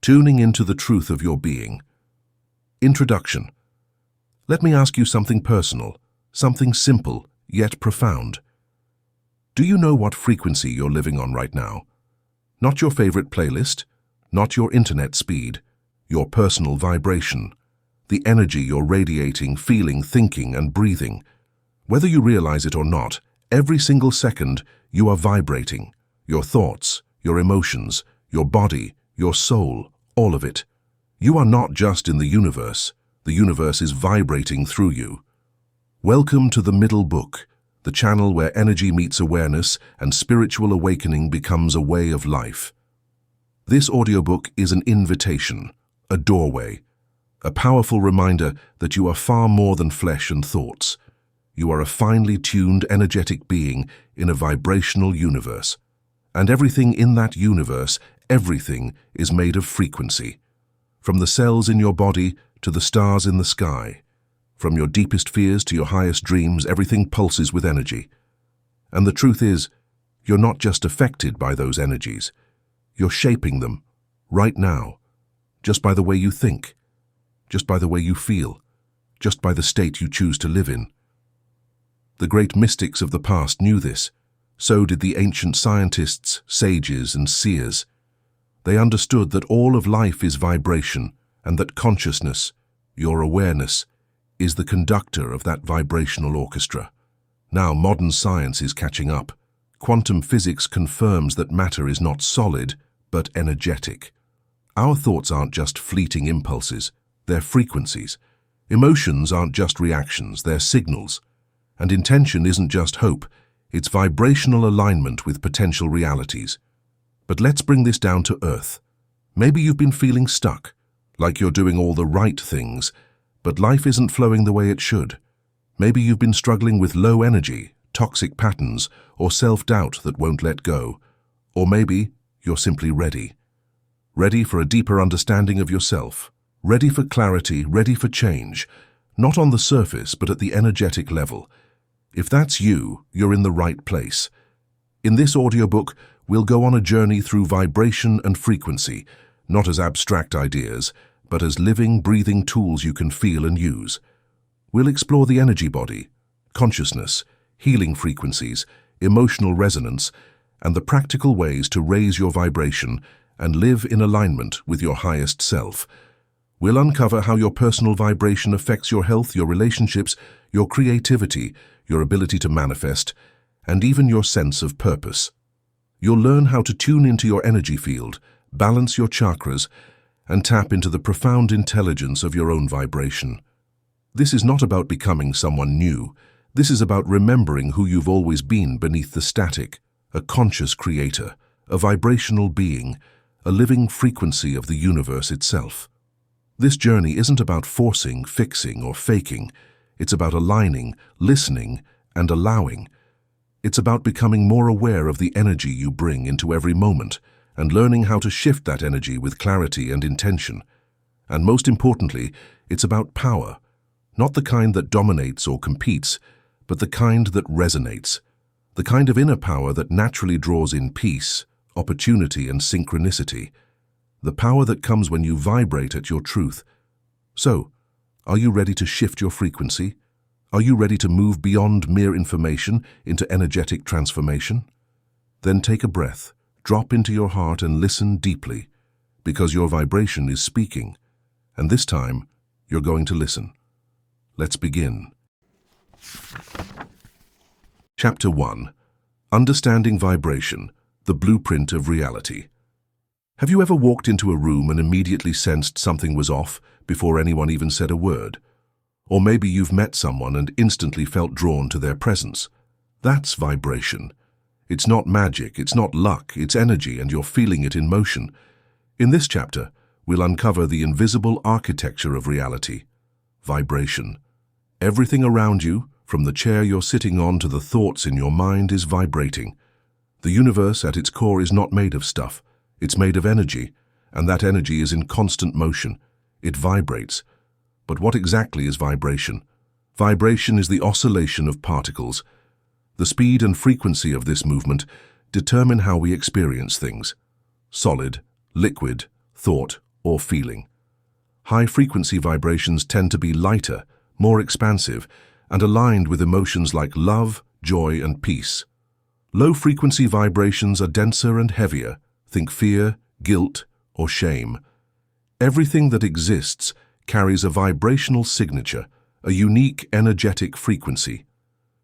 tuning into the truth of your being. Introduction. Let me ask you something personal, something simple, yet profound. Do you know what frequency you're living on right now? Not your favorite playlist, not your internet speed, your personal vibration, the energy you're radiating, feeling, thinking, and breathing. Whether you realize it or not, every single second you are vibrating. Your thoughts, your emotions, your body, your soul, all of it. You are not just in the universe is vibrating through you. Welcome to the Middle Book, the channel where energy meets awareness and spiritual awakening becomes a way of life. This audiobook is an invitation, a doorway, a powerful reminder that you are far more than flesh and thoughts. You are a finely tuned, energetic being in a vibrational universe. And everything in that universe, everything is made of frequency. From the cells in your body to the stars in the sky. From your deepest fears to your highest dreams, everything pulses with energy. And the truth is, you're not just affected by those energies. You're shaping them, right now, just by the way you think, just by the way you feel, just by the state you choose to live in. The great mystics of the past knew this. So did the ancient scientists, sages, and seers. They understood that all of life is vibration, and that consciousness, your awareness, is the conductor of that vibrational orchestra. Now modern science is catching up. Quantum physics confirms that matter is not solid, but energetic. Our thoughts aren't just fleeting impulses, they're frequencies. Emotions aren't just reactions, they're signals. And intention isn't just hope, it's vibrational alignment with potential realities. But let's bring this down to earth. Maybe you've been feeling stuck, like you're doing all the right things, but life isn't flowing the way it should. Maybe you've been struggling with low energy, toxic patterns, or self-doubt that won't let go. Or maybe you're simply ready. Ready for a deeper understanding of yourself. Ready for clarity, ready for change. Not on the surface, but at the energetic level. If that's you, you're in the right place. In this audiobook, we'll go on a journey through vibration and frequency, not as abstract ideas, but as living, breathing tools you can feel and use. We'll explore the energy body, consciousness, healing frequencies, emotional resonance, and the practical ways to raise your vibration and live in alignment with your highest self. We'll uncover how your personal vibration affects your health, your relationships, your creativity, your ability to manifest, and even your sense of purpose. You'll learn how to tune into your energy field, balance your chakras, and tap into the profound intelligence of your own vibration. This is not about becoming someone new. This is about remembering who you've always been beneath the static, a conscious creator, a vibrational being, a living frequency of the universe itself. This journey isn't about forcing, fixing, or faking. It's about aligning, listening, and allowing. It's about becoming more aware of the energy you bring into every moment and learning how to shift that energy with clarity and intention. And most importantly, it's about power, not the kind that dominates or competes, but the kind that resonates, the kind of inner power that naturally draws in peace, opportunity, and synchronicity, the power that comes when you vibrate at your truth. So, are you ready to shift your frequency? Are you ready to move beyond mere information into energetic transformation? Then take a breath, drop into your heart and listen deeply, because your vibration is speaking, and this time you're going to listen. Let's begin. Chapter 1. Understanding Vibration, the Blueprint of Reality. Have you ever walked into a room and immediately sensed something was off before anyone even said a word? Or maybe you've met someone and instantly felt drawn to their presence. That's vibration. It's not magic, it's not luck, it's energy, and you're feeling it in motion. In this chapter, we'll uncover the invisible architecture of reality. Vibration. Everything around you, from the chair you're sitting on to the thoughts in your mind, is vibrating. The universe at its core is not made of stuff. It's made of energy, and that energy is in constant motion. It vibrates. But what exactly is vibration? Vibration is the oscillation of particles. The speed and frequency of this movement determine how we experience things. Solid, liquid, thought, or feeling. High-frequency vibrations tend to be lighter, more expansive, and aligned with emotions like love, joy, and peace. Low-frequency vibrations are denser and heavier. Think fear, guilt, or shame. Everything that exists carries a vibrational signature, a unique energetic frequency.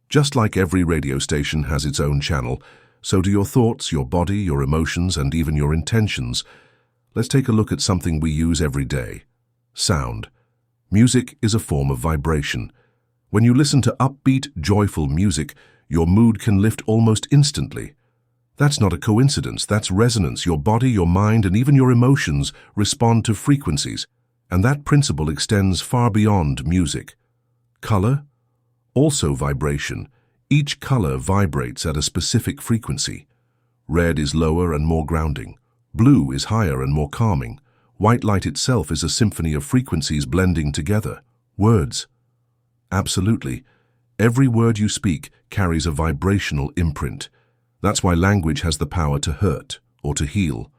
Just like every radio station has its own channel, so do your thoughts, your body, your emotions, and even your intentions. Let's take a look at something we use every day. Sound. Music is a form of vibration. When you listen to upbeat, joyful music, your mood can lift almost instantly. That's not a coincidence, that's resonance. Your body, your mind, and even your emotions respond to frequencies, and that principle extends far beyond music. Color? Also vibration. Each color vibrates at a specific frequency. Red is lower and more grounding. Blue is higher and more calming. White light itself is a symphony of frequencies blending together. Words. Absolutely. Every word you speak carries a vibrational imprint. That's why language has the power to hurt or to heal.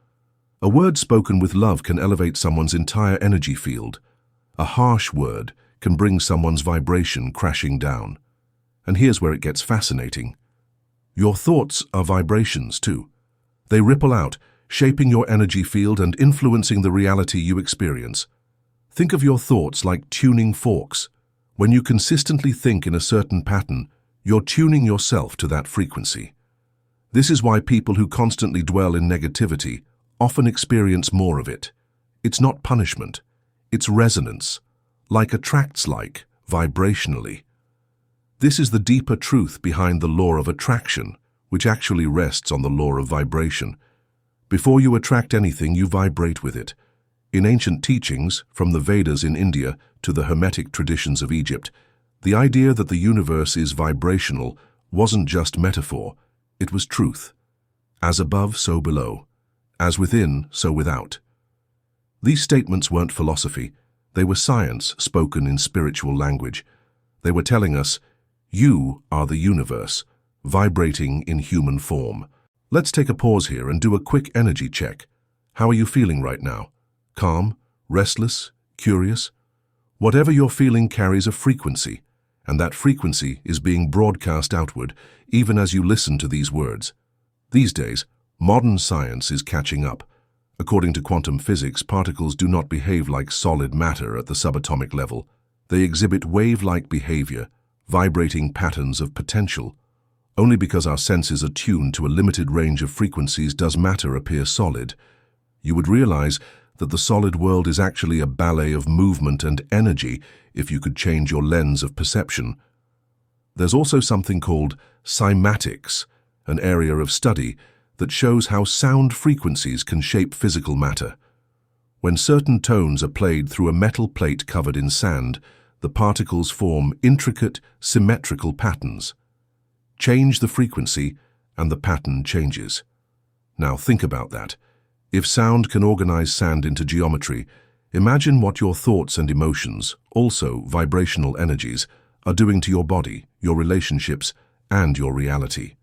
A word spoken with love can elevate someone's entire energy field. A harsh word can bring someone's vibration crashing down. And here's where it gets fascinating. Your thoughts are vibrations too. They ripple out, shaping your energy field and influencing the reality you experience. Think of your thoughts like tuning forks. When you consistently think in a certain pattern, you're tuning yourself to that frequency. This is why people who constantly dwell in negativity often experience more of it. It's not punishment, it's resonance. Like attracts like, vibrationally. This is the deeper truth behind the law of attraction, which actually rests on the law of vibration. Before you attract anything, you vibrate with it. In ancient teachings, from the Vedas in India to the Hermetic traditions of Egypt, the idea that the universe is vibrational wasn't just metaphor, it was truth. As above, so below. As within, so without. These statements weren't philosophy. They were science spoken in spiritual language. They were telling us, you are the universe, vibrating in human form. Let's take a pause here and do a quick energy check. How are you feeling right now? Calm? Restless? Curious? Whatever you're feeling carries a frequency, and that frequency is being broadcast outward, even as you listen to these words. These days, modern science is catching up. According to quantum physics, particles do not behave like solid matter at the subatomic level. They exhibit wave-like behavior, vibrating patterns of potential. Only because our senses are tuned to a limited range of frequencies does matter appear solid. You would realize that the solid world is actually a ballet of movement and energy if you could change your lens of perception. There's also something called cymatics, an area of study that shows how sound frequencies can shape physical matter. When certain tones are played through a metal plate covered in sand, the particles form intricate, symmetrical patterns. Change the frequency, and the pattern changes. Now think about that. If sound can organize sand into geometry, imagine what your thoughts and emotions, also vibrational energies, are doing to your body, your relationships, and your reality.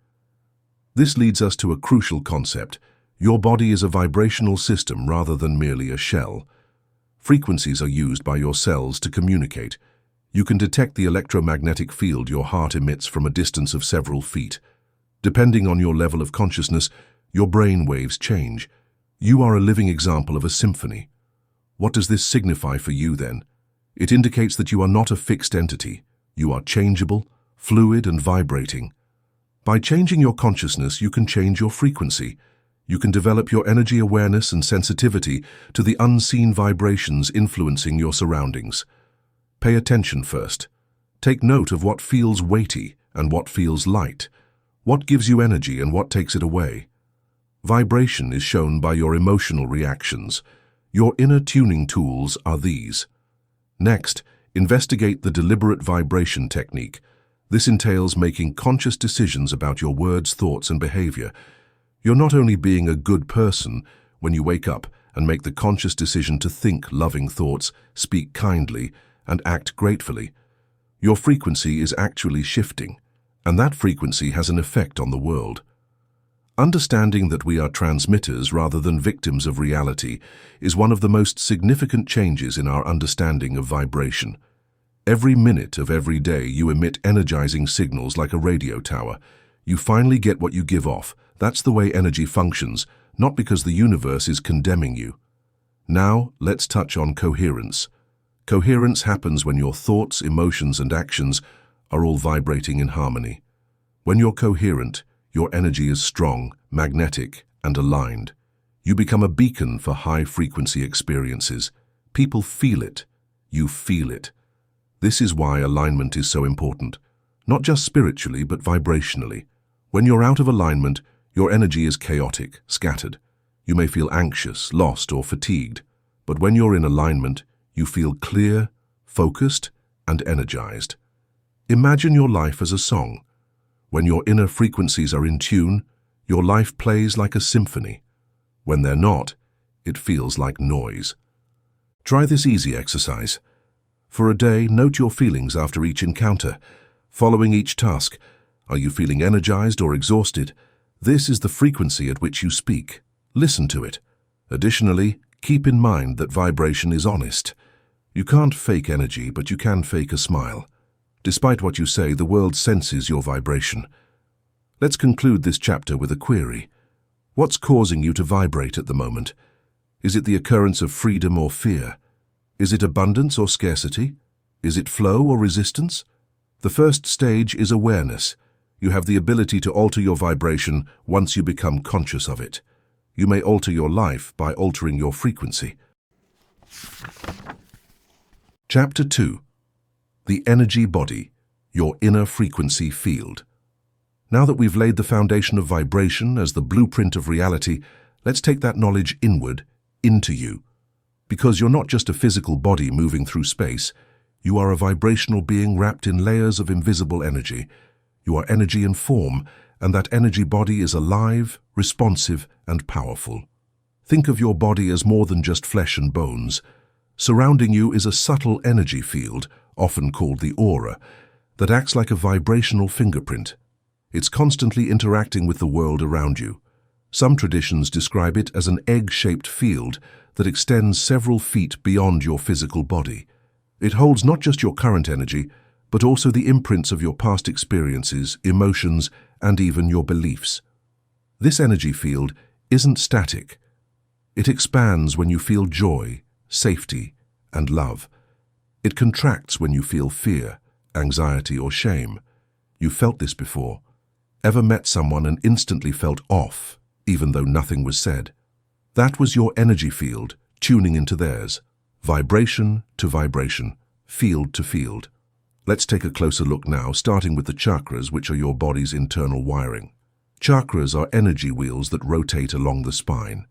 This leads us to a crucial concept. Your body is a vibrational system rather than merely a shell. Frequencies are used by your cells to communicate. You can detect the electromagnetic field your heart emits from a distance of several feet. Depending on your level of consciousness, your brain waves change. You are a living example of a symphony. What does this signify for you then? It indicates that you are not a fixed entity. You are changeable, fluid, and vibrating. By changing your consciousness, you can change your frequency. You can develop your energy awareness and sensitivity to the unseen vibrations influencing your surroundings. Pay attention first. Take note of what feels weighty and what feels light. What gives you energy and what takes it away. Vibration is shown by your emotional reactions. Your inner tuning tools are these. Next, investigate the deliberate vibration technique. This entails making conscious decisions about your words, thoughts, and behavior. You're not only being a good person when you wake up and make the conscious decision to think loving thoughts, speak kindly, and act gratefully. Your frequency is actually shifting, and that frequency has an effect on the world. Understanding that we are transmitters rather than victims of reality is one of the most significant changes in our understanding of vibration. Every minute of every day you emit energizing signals like a radio tower. You finally get what you give off. That's the way energy functions, not because the universe is condemning you. Now, let's touch on coherence. Coherence happens when your thoughts, emotions, and actions are all vibrating in harmony. When you're coherent, your energy is strong, magnetic, and aligned. You become a beacon for high-frequency experiences. People feel it. You feel it. This is why alignment is so important, not just spiritually, but vibrationally. When you're out of alignment, your energy is chaotic, scattered. You may feel anxious, lost, or fatigued. But when you're in alignment, you feel clear, focused, and energized. Imagine your life as a song. When your inner frequencies are in tune, your life plays like a symphony. When they're not, it feels like noise. Try this easy exercise. For a day, note your feelings after each encounter. Following each task, are you feeling energized or exhausted? This is the frequency at which you speak. Listen to it. Additionally, keep in mind that vibration is honest. You can't fake energy, but you can fake a smile. Despite what you say, the world senses your vibration. Let's conclude this chapter with a query. What's causing you to vibrate at the moment? Is it the occurrence of freedom or fear? Is it abundance or scarcity? Is it flow or resistance? The first stage is awareness. You have the ability to alter your vibration once you become conscious of it. You may alter your life by altering your frequency. Chapter 2. The energy body, your inner frequency field. Now that we've laid the foundation of vibration as the blueprint of reality, let's take that knowledge inward, into you. Because you're not just a physical body moving through space, you are a vibrational being wrapped in layers of invisible energy. You are energy in form, and that energy body is alive, responsive, and powerful. Think of your body as more than just flesh and bones. Surrounding you is a subtle energy field, often called the aura, that acts like a vibrational fingerprint. It's constantly interacting with the world around you. Some traditions describe it as an egg-shaped field that extends several feet beyond your physical body. It holds not just your current energy, but also the imprints of your past experiences, emotions, and even your beliefs. This energy field isn't static. It expands when you feel joy, safety, and love. It contracts when you feel fear, anxiety, or shame. You've felt this before. Ever met someone and instantly felt off, even though nothing was said? That was your energy field tuning into theirs. Vibration to vibration, field to field. Let's take a closer look now, starting with the chakras, which are your body's internal wiring. Chakras are energy wheels that rotate along the spine.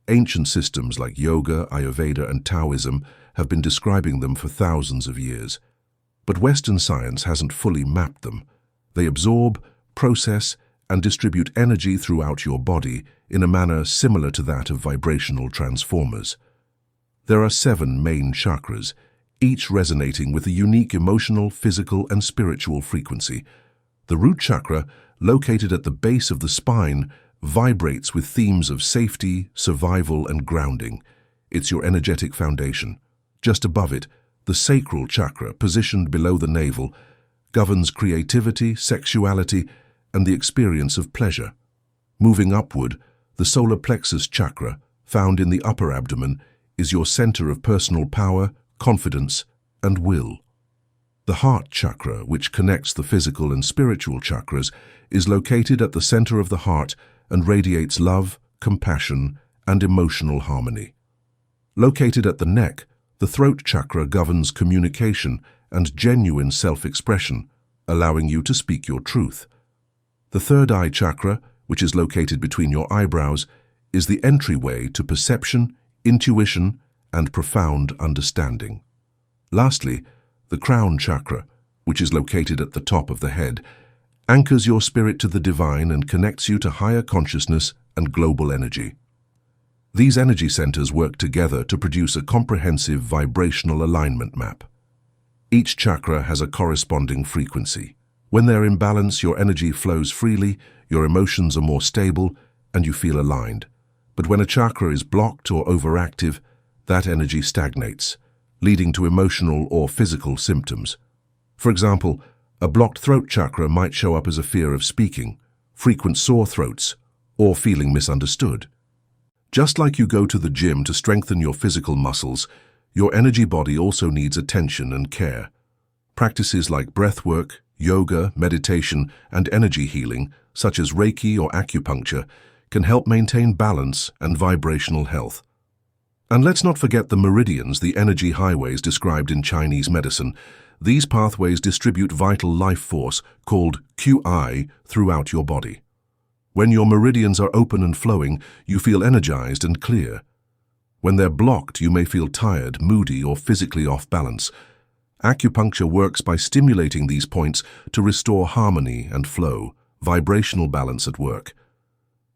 Ancient systems like yoga, Ayurveda, and Taoism have been describing them for thousands of years. But Western science hasn't fully mapped them. They absorb, process, and distribute energy throughout your body in a manner similar to that of vibrational transformers. There are 7 main chakras, each resonating with a unique emotional, physical, and spiritual frequency. The root chakra, located at the base of the spine, vibrates with themes of safety, survival, and grounding. It's your energetic foundation. Just above it, the sacral chakra, positioned below the navel, governs creativity, sexuality, and the experience of pleasure. Moving upward, the solar plexus chakra, found in the upper abdomen, is your center of personal power, confidence, and will. The heart chakra, which connects the physical and spiritual chakras, is located at the center of the heart and radiates love, compassion, and emotional harmony. Located at the neck, the throat chakra governs communication and genuine self-expression, allowing you to speak your truth. The third eye chakra, which is located between your eyebrows, is the entryway to perception, intuition, and profound understanding. Lastly, the crown chakra, which is located at the top of the head, anchors your spirit to the divine and connects you to higher consciousness and global energy. These energy centers work together to produce a comprehensive vibrational alignment map. Each chakra has a corresponding frequency. When they're in balance, your energy flows freely, your emotions are more stable, and you feel aligned. But when a chakra is blocked or overactive, that energy stagnates, leading to emotional or physical symptoms. For example, a blocked throat chakra might show up as a fear of speaking, frequent sore throats, or feeling misunderstood. Just like you go to the gym to strengthen your physical muscles, your energy body also needs attention and care. Practices like breathwork, yoga, meditation, and energy healing, such as Reiki or acupuncture, can help maintain balance and vibrational health. And let's not forget the meridians, the energy highways described in Chinese medicine. These pathways distribute vital life force, called Qi, throughout your body. When your meridians are open and flowing, you feel energized and clear. When they're blocked, you may feel tired, moody, or physically off balance. Acupuncture works by stimulating these points to restore harmony and flow, vibrational balance at work.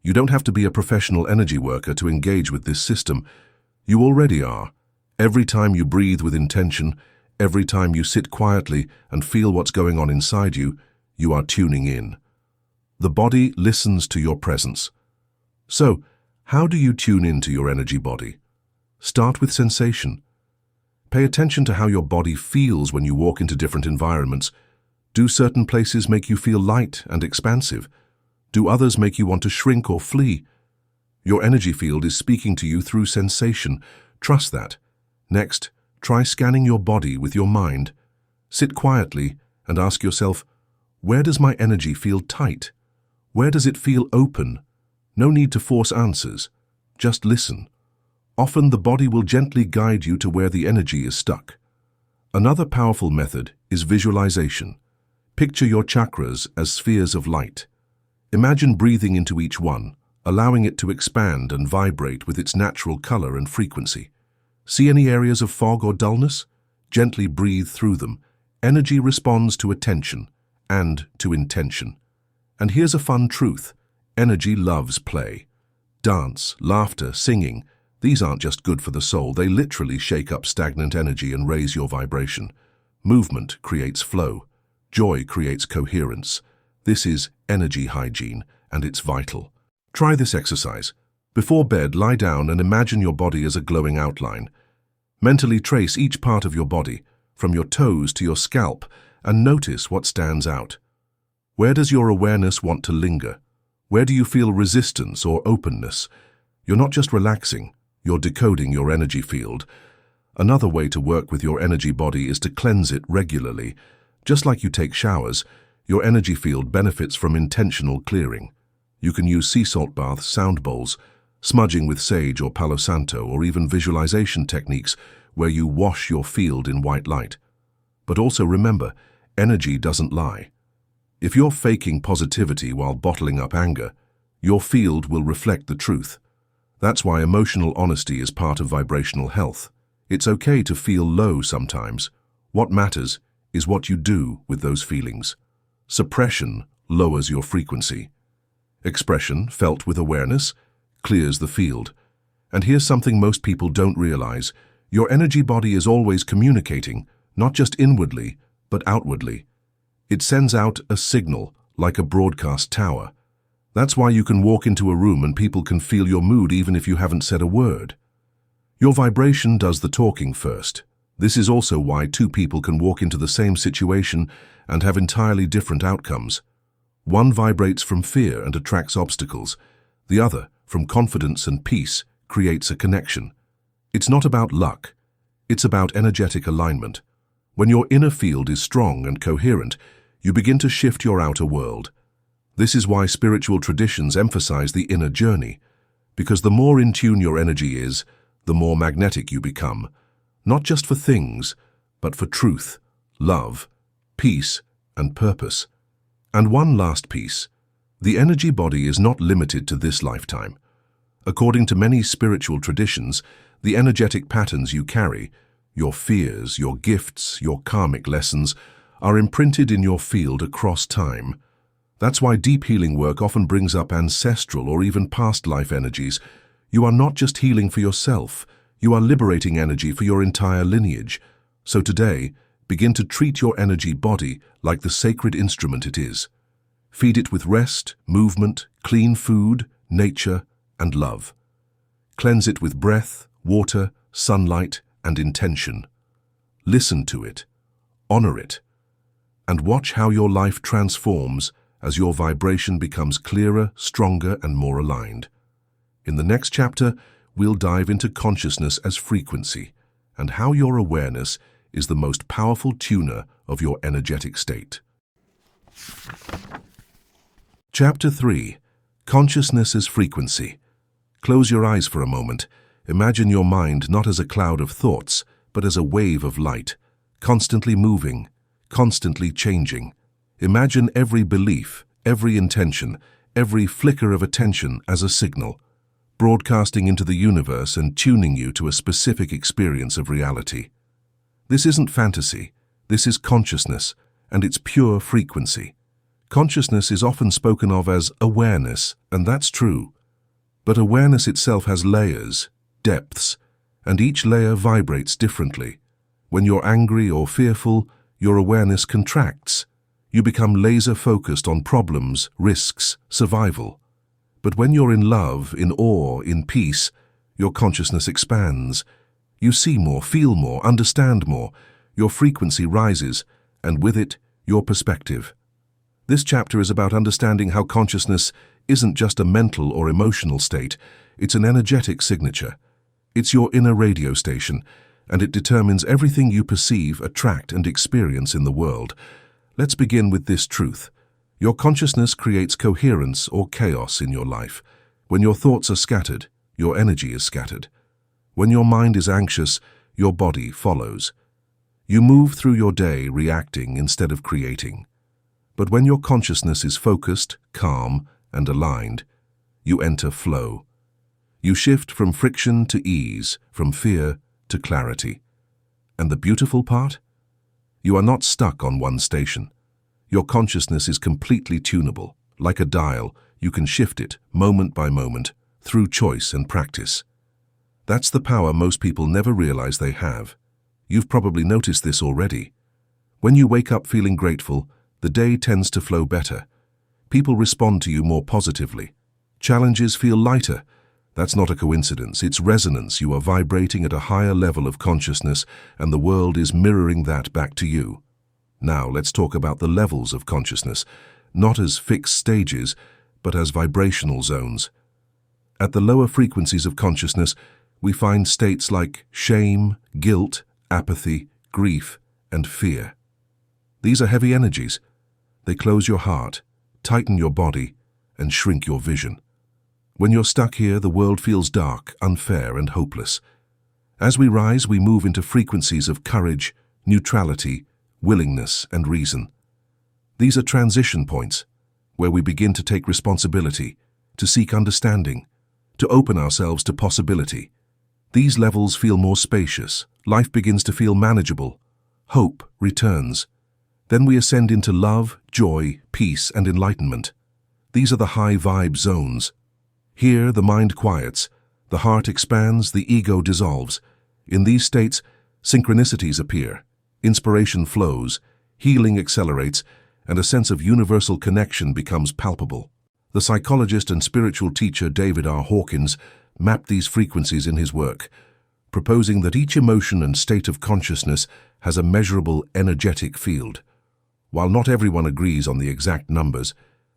You don't have to be a professional energy worker to engage with this system. You already are. Every time you breathe with intention, every time you sit quietly and feel what's going on inside you, you are tuning in. The body listens to your presence. So, how do you tune into your energy body? Start with sensation. Pay attention to how your body feels when you walk into different environments. Do certain places make you feel light and expansive? Do others make you want to shrink or flee? Your energy field is speaking to you through sensation. Trust that. Next, try scanning your body with your mind. Sit quietly and ask yourself, where does my energy feel tight? Where does it feel open? No need to force answers. Just listen. Often the body will gently guide you to where the energy is stuck. Another powerful method is visualization. Picture your chakras as spheres of light. Imagine breathing into each one, allowing it to expand and vibrate with its natural color and frequency. See any areas of fog or dullness? Gently breathe through them. Energy responds to attention and to intention. And here's a fun truth. Energy loves play. Dance, laughter, singing, these aren't just good for the soul, they literally shake up stagnant energy and raise your vibration. Movement creates flow. Joy creates coherence. This is energy hygiene, and it's vital. Try this exercise. Before bed, lie down and imagine your body as a glowing outline. Mentally trace each part of your body, from your toes to your scalp, and notice what stands out. Where does your awareness want to linger? Where do you feel resistance or openness? You're not just relaxing, you're decoding your energy field. Another way to work with your energy body is to cleanse it regularly. Just like you take showers, your energy field benefits from intentional clearing. You can use sea salt baths, sound bowls, smudging with sage or Palo Santo, or even visualization techniques where you wash your field in white light. But also remember, energy doesn't lie. If you're faking positivity while bottling up anger, your field will reflect the truth. That's why emotional honesty is part of vibrational health. It's okay to feel low sometimes. What matters is what you do with those feelings. Suppression lowers your frequency. Expression, felt with awareness, clears the field. And here's something most people don't realize. Your energy body is always communicating, not just inwardly, but outwardly. It sends out a signal, like a broadcast tower. That's why you can walk into a room and people can feel your mood even if you haven't said a word. Your vibration does the talking first. This is also why two people can walk into the same situation and have entirely different outcomes. One vibrates from fear and attracts obstacles. The other, from confidence and peace, creates a connection. It's not about luck. It's about energetic alignment. When your inner field is strong and coherent, you begin to shift your outer world. This is why spiritual traditions emphasize the inner journey, because the more in tune your energy is, the more magnetic you become, not just for things, but for truth, love, peace, and purpose. And one last piece. The energy body is not limited to this lifetime. According to many spiritual traditions, the energetic patterns you carry, your fears, your gifts, your karmic lessons, are imprinted in your field across time. That's why deep healing work often brings up ancestral or even past life energies. You are not just healing for yourself, you are liberating energy for your entire lineage. So today, begin to treat your energy body like the sacred instrument it is. Feed it with rest, movement, clean food, nature, and love. Cleanse it with breath, water, sunlight, and intention. Listen to it, honor it, and watch how your life transforms as your vibration becomes clearer, stronger, and more aligned. In the next chapter, we'll dive into consciousness as frequency and how your awareness is the most powerful tuner of your energetic state. Chapter 3. Consciousness as Frequency. Close your eyes for a moment. Imagine your mind not as a cloud of thoughts, but as a wave of light, constantly moving, constantly changing. Imagine every belief, every intention, every flicker of attention as a signal, broadcasting into the universe and tuning you to a specific experience of reality. This isn't fantasy, this is consciousness, and it's pure frequency. Consciousness is often spoken of as awareness, and that's true. But awareness itself has layers, depths, and each layer vibrates differently. When you're angry or fearful, your awareness contracts. You become laser-focused on problems, risks, survival. But when you're in love, in awe, in peace, your consciousness expands. You see more, feel more, understand more. Your frequency rises, and with it, your perspective. This chapter is about understanding how consciousness isn't just a mental or emotional state, it's an energetic signature. It's your inner radio station, and it determines everything you perceive, attract, and experience in the world. Let's begin with this truth. Your consciousness creates coherence or chaos in your life. When your thoughts are scattered, your energy is scattered. When your mind is anxious, your body follows. You move through your day reacting instead of creating. But when your consciousness is focused, calm, and aligned, you enter flow. You shift from friction to ease, from fear to clarity. And the beautiful part? You are not stuck on one station. Your consciousness is completely tunable. Like a dial, you can shift it, moment by moment, through choice and practice. That's the power most people never realize they have. You've probably noticed this already. When you wake up feeling grateful, the day tends to flow better. People respond to you more positively. Challenges feel lighter. That's not a coincidence, it's resonance. You are vibrating at a higher level of consciousness, and the world is mirroring that back to you. Now, let's talk about the levels of consciousness, not as fixed stages, but as vibrational zones. At the lower frequencies of consciousness, we find states like shame, guilt, apathy, grief, and fear. These are heavy energies. They close your heart, tighten your body, and shrink your vision. When you're stuck here, the world feels dark, unfair, and hopeless. As we rise, we move into frequencies of courage, neutrality, willingness, and reason. These are transition points, where we begin to take responsibility, to seek understanding, to open ourselves to possibility. These levels feel more spacious, life begins to feel manageable, hope returns. Then we ascend into love, joy, peace, and enlightenment. These are the high vibe zones. Here, the mind quiets, the heart expands, the ego dissolves. In these states, synchronicities appear, inspiration flows, healing accelerates, and a sense of universal connection becomes palpable. The psychologist and spiritual teacher David R. Hawkins mapped these frequencies in his work, proposing that each emotion and state of consciousness has a measurable energetic field. While not everyone agrees on the exact numbers,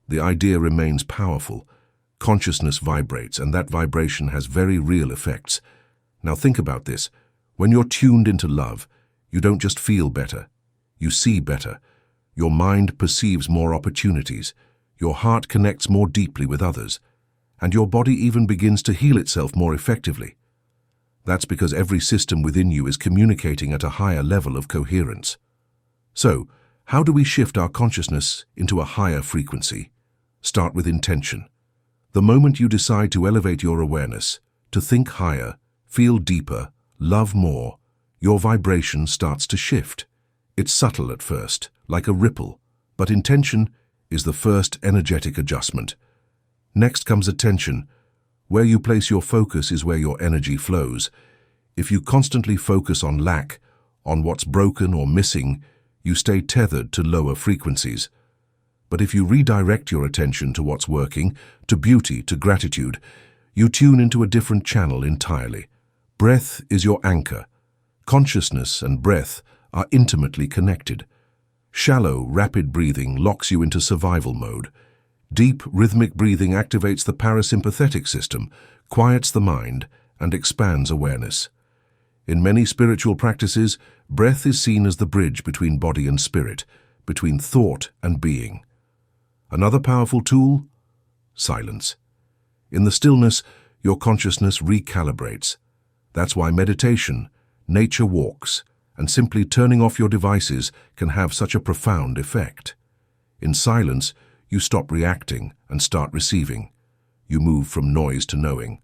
the idea remains powerful. Consciousness vibrates, and that vibration has very real effects. Now think about this. When you're tuned into love, you don't just feel better, you see better. Your mind perceives more opportunities, your heart connects more deeply with others, and your body even begins to heal itself more effectively. That's because every system within you is communicating at a higher level of coherence. So, how do we shift our consciousness into a higher frequency? Start with intention. The moment you decide to elevate your awareness, to think higher, feel deeper, love more, your vibration starts to shift. It's subtle at first, like a ripple, but intention is the first energetic adjustment. Next comes attention. Where you place your focus is where your energy flows. If you constantly focus on lack, on what's broken or missing, you stay tethered to lower frequencies. But if you redirect your attention to what's working, to beauty, to gratitude, you tune into a different channel entirely. Breath is your anchor. Consciousness and breath are intimately connected. Shallow, rapid breathing locks you into survival mode. Deep, rhythmic breathing activates the parasympathetic system, quiets the mind, and expands awareness. In many spiritual practices, breath is seen as the bridge between body and spirit, between thought and being. Another powerful tool? Silence. In the stillness, your consciousness recalibrates. That's why meditation, nature walks, and simply turning off your devices can have such a profound effect. In silence, you stop reacting and start receiving. You move from noise to knowing.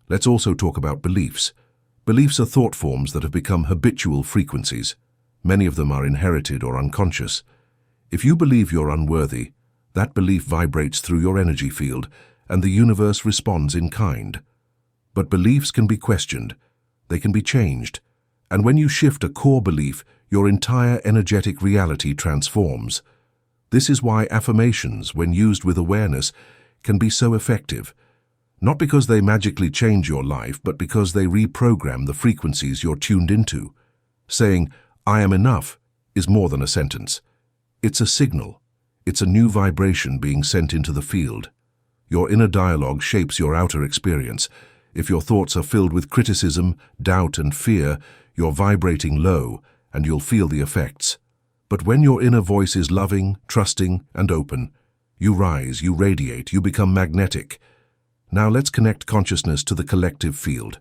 Let's also talk about beliefs. Beliefs are thought forms that have become habitual frequencies. Many of them are inherited or unconscious. If you believe you're unworthy, that belief vibrates through your energy field, and the universe responds in kind. But beliefs can be questioned. They can be changed. And when you shift a core belief, your entire energetic reality transforms. This is why affirmations, when used with awareness, can be so effective. Not because they magically change your life, but because they reprogram the frequencies you're tuned into. Saying, "I am enough," is more than a sentence. It's a signal. It's a new vibration being sent into the field. Your inner dialogue shapes your outer experience. If your thoughts are filled with criticism, doubt, and fear, you're vibrating low, and you'll feel the effects. But when your inner voice is loving, trusting, and open, you rise, you radiate, you become magnetic. Now let's connect consciousness to the collective field.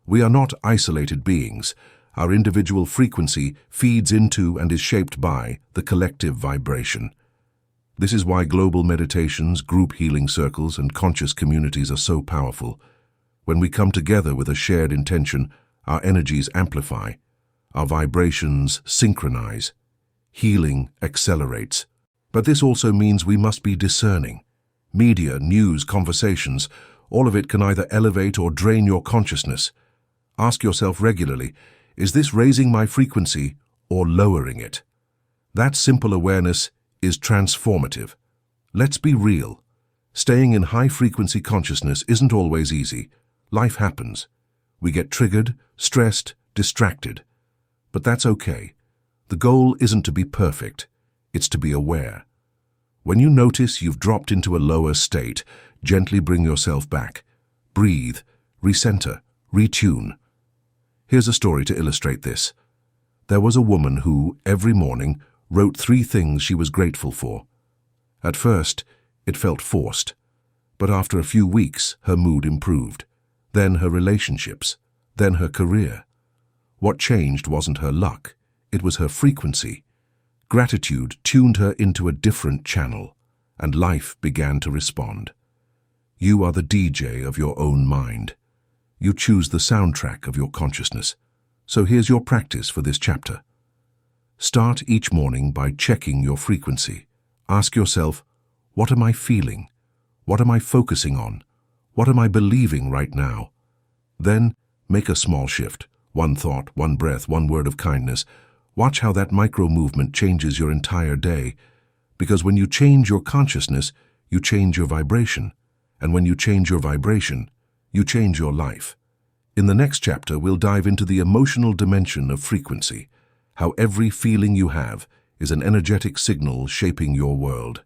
We are not isolated beings. Our individual frequency feeds into and is shaped by the collective vibration. This is why global meditations, group healing circles, and conscious communities are so powerful. When we come together with a shared intention, our energies amplify, our vibrations synchronize, healing accelerates. But this also means we must be discerning. Media, news, conversations, all of it can either elevate or drain your consciousness. Ask yourself regularly, is this raising my frequency or lowering it? That simple awareness is transformative. Let's be real. Staying in high-frequency consciousness isn't always easy. Life happens. We get triggered, stressed, distracted. But that's okay. The goal isn't to be perfect. It's to be aware. When you notice you've dropped into a lower state, gently bring yourself back. Breathe, recenter, retune. Here's a story to illustrate this. There was a woman who, every morning, wrote 3 things she was grateful for. At first, it felt forced. But after a few weeks, her mood improved. Then her relationships. Then her career. What changed wasn't her luck. It was her frequency. Gratitude tuned her into a different channel, and life began to respond. You are the DJ of your own mind. You choose the soundtrack of your consciousness. So here's your practice for this chapter. Start each morning by checking your frequency. Ask yourself, what am I feeling? What am I focusing on? What am I believing right now? Then, make a small shift. One thought, one breath, one word of kindness. Watch how that micro-movement changes your entire day. Because when you change your consciousness, you change your vibration. And when you change your vibration, you change your life. In the next chapter, we'll dive into the emotional dimension of frequency, how every feeling you have is an energetic signal shaping your world.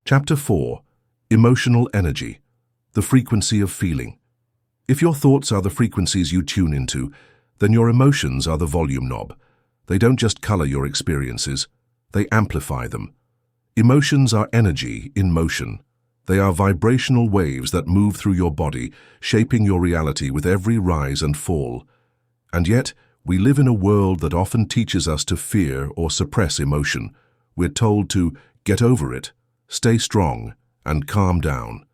Chapter 4. Emotional Energy, the frequency of feeling. If your thoughts are the frequencies you tune into, then your emotions are the volume knob. They don't just color your experiences, they amplify them. Emotions are energy in motion. They are vibrational waves that move through your body, shaping your reality with every rise and fall. And yet, we live in a world that often teaches us to fear or suppress emotion. We're told to get over it, stay strong, and calm down.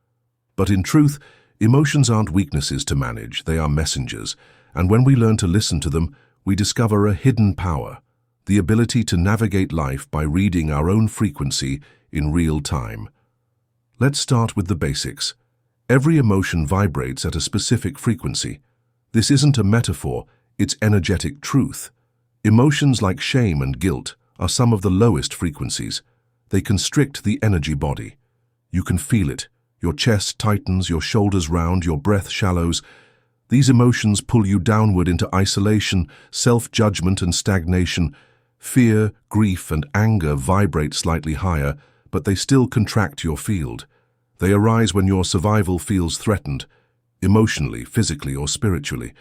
But in truth, emotions aren't weaknesses to manage, they are messengers. And when we learn to listen to them, we discover a hidden power, the ability to navigate life by reading our own frequency in real time. Let's start with the basics. Every emotion vibrates at a specific frequency. This isn't a metaphor, it's energetic truth. Emotions like shame and guilt, are some of the lowest frequencies. They constrict the energy body. You can feel it. Your chest tightens, your shoulders round, your breath shallows. These emotions pull you downward into isolation, self-judgment and stagnation. Fear, grief, and anger vibrate slightly higher, but they still contract your field. They arise when your survival feels threatened, emotionally, physically, or spiritually.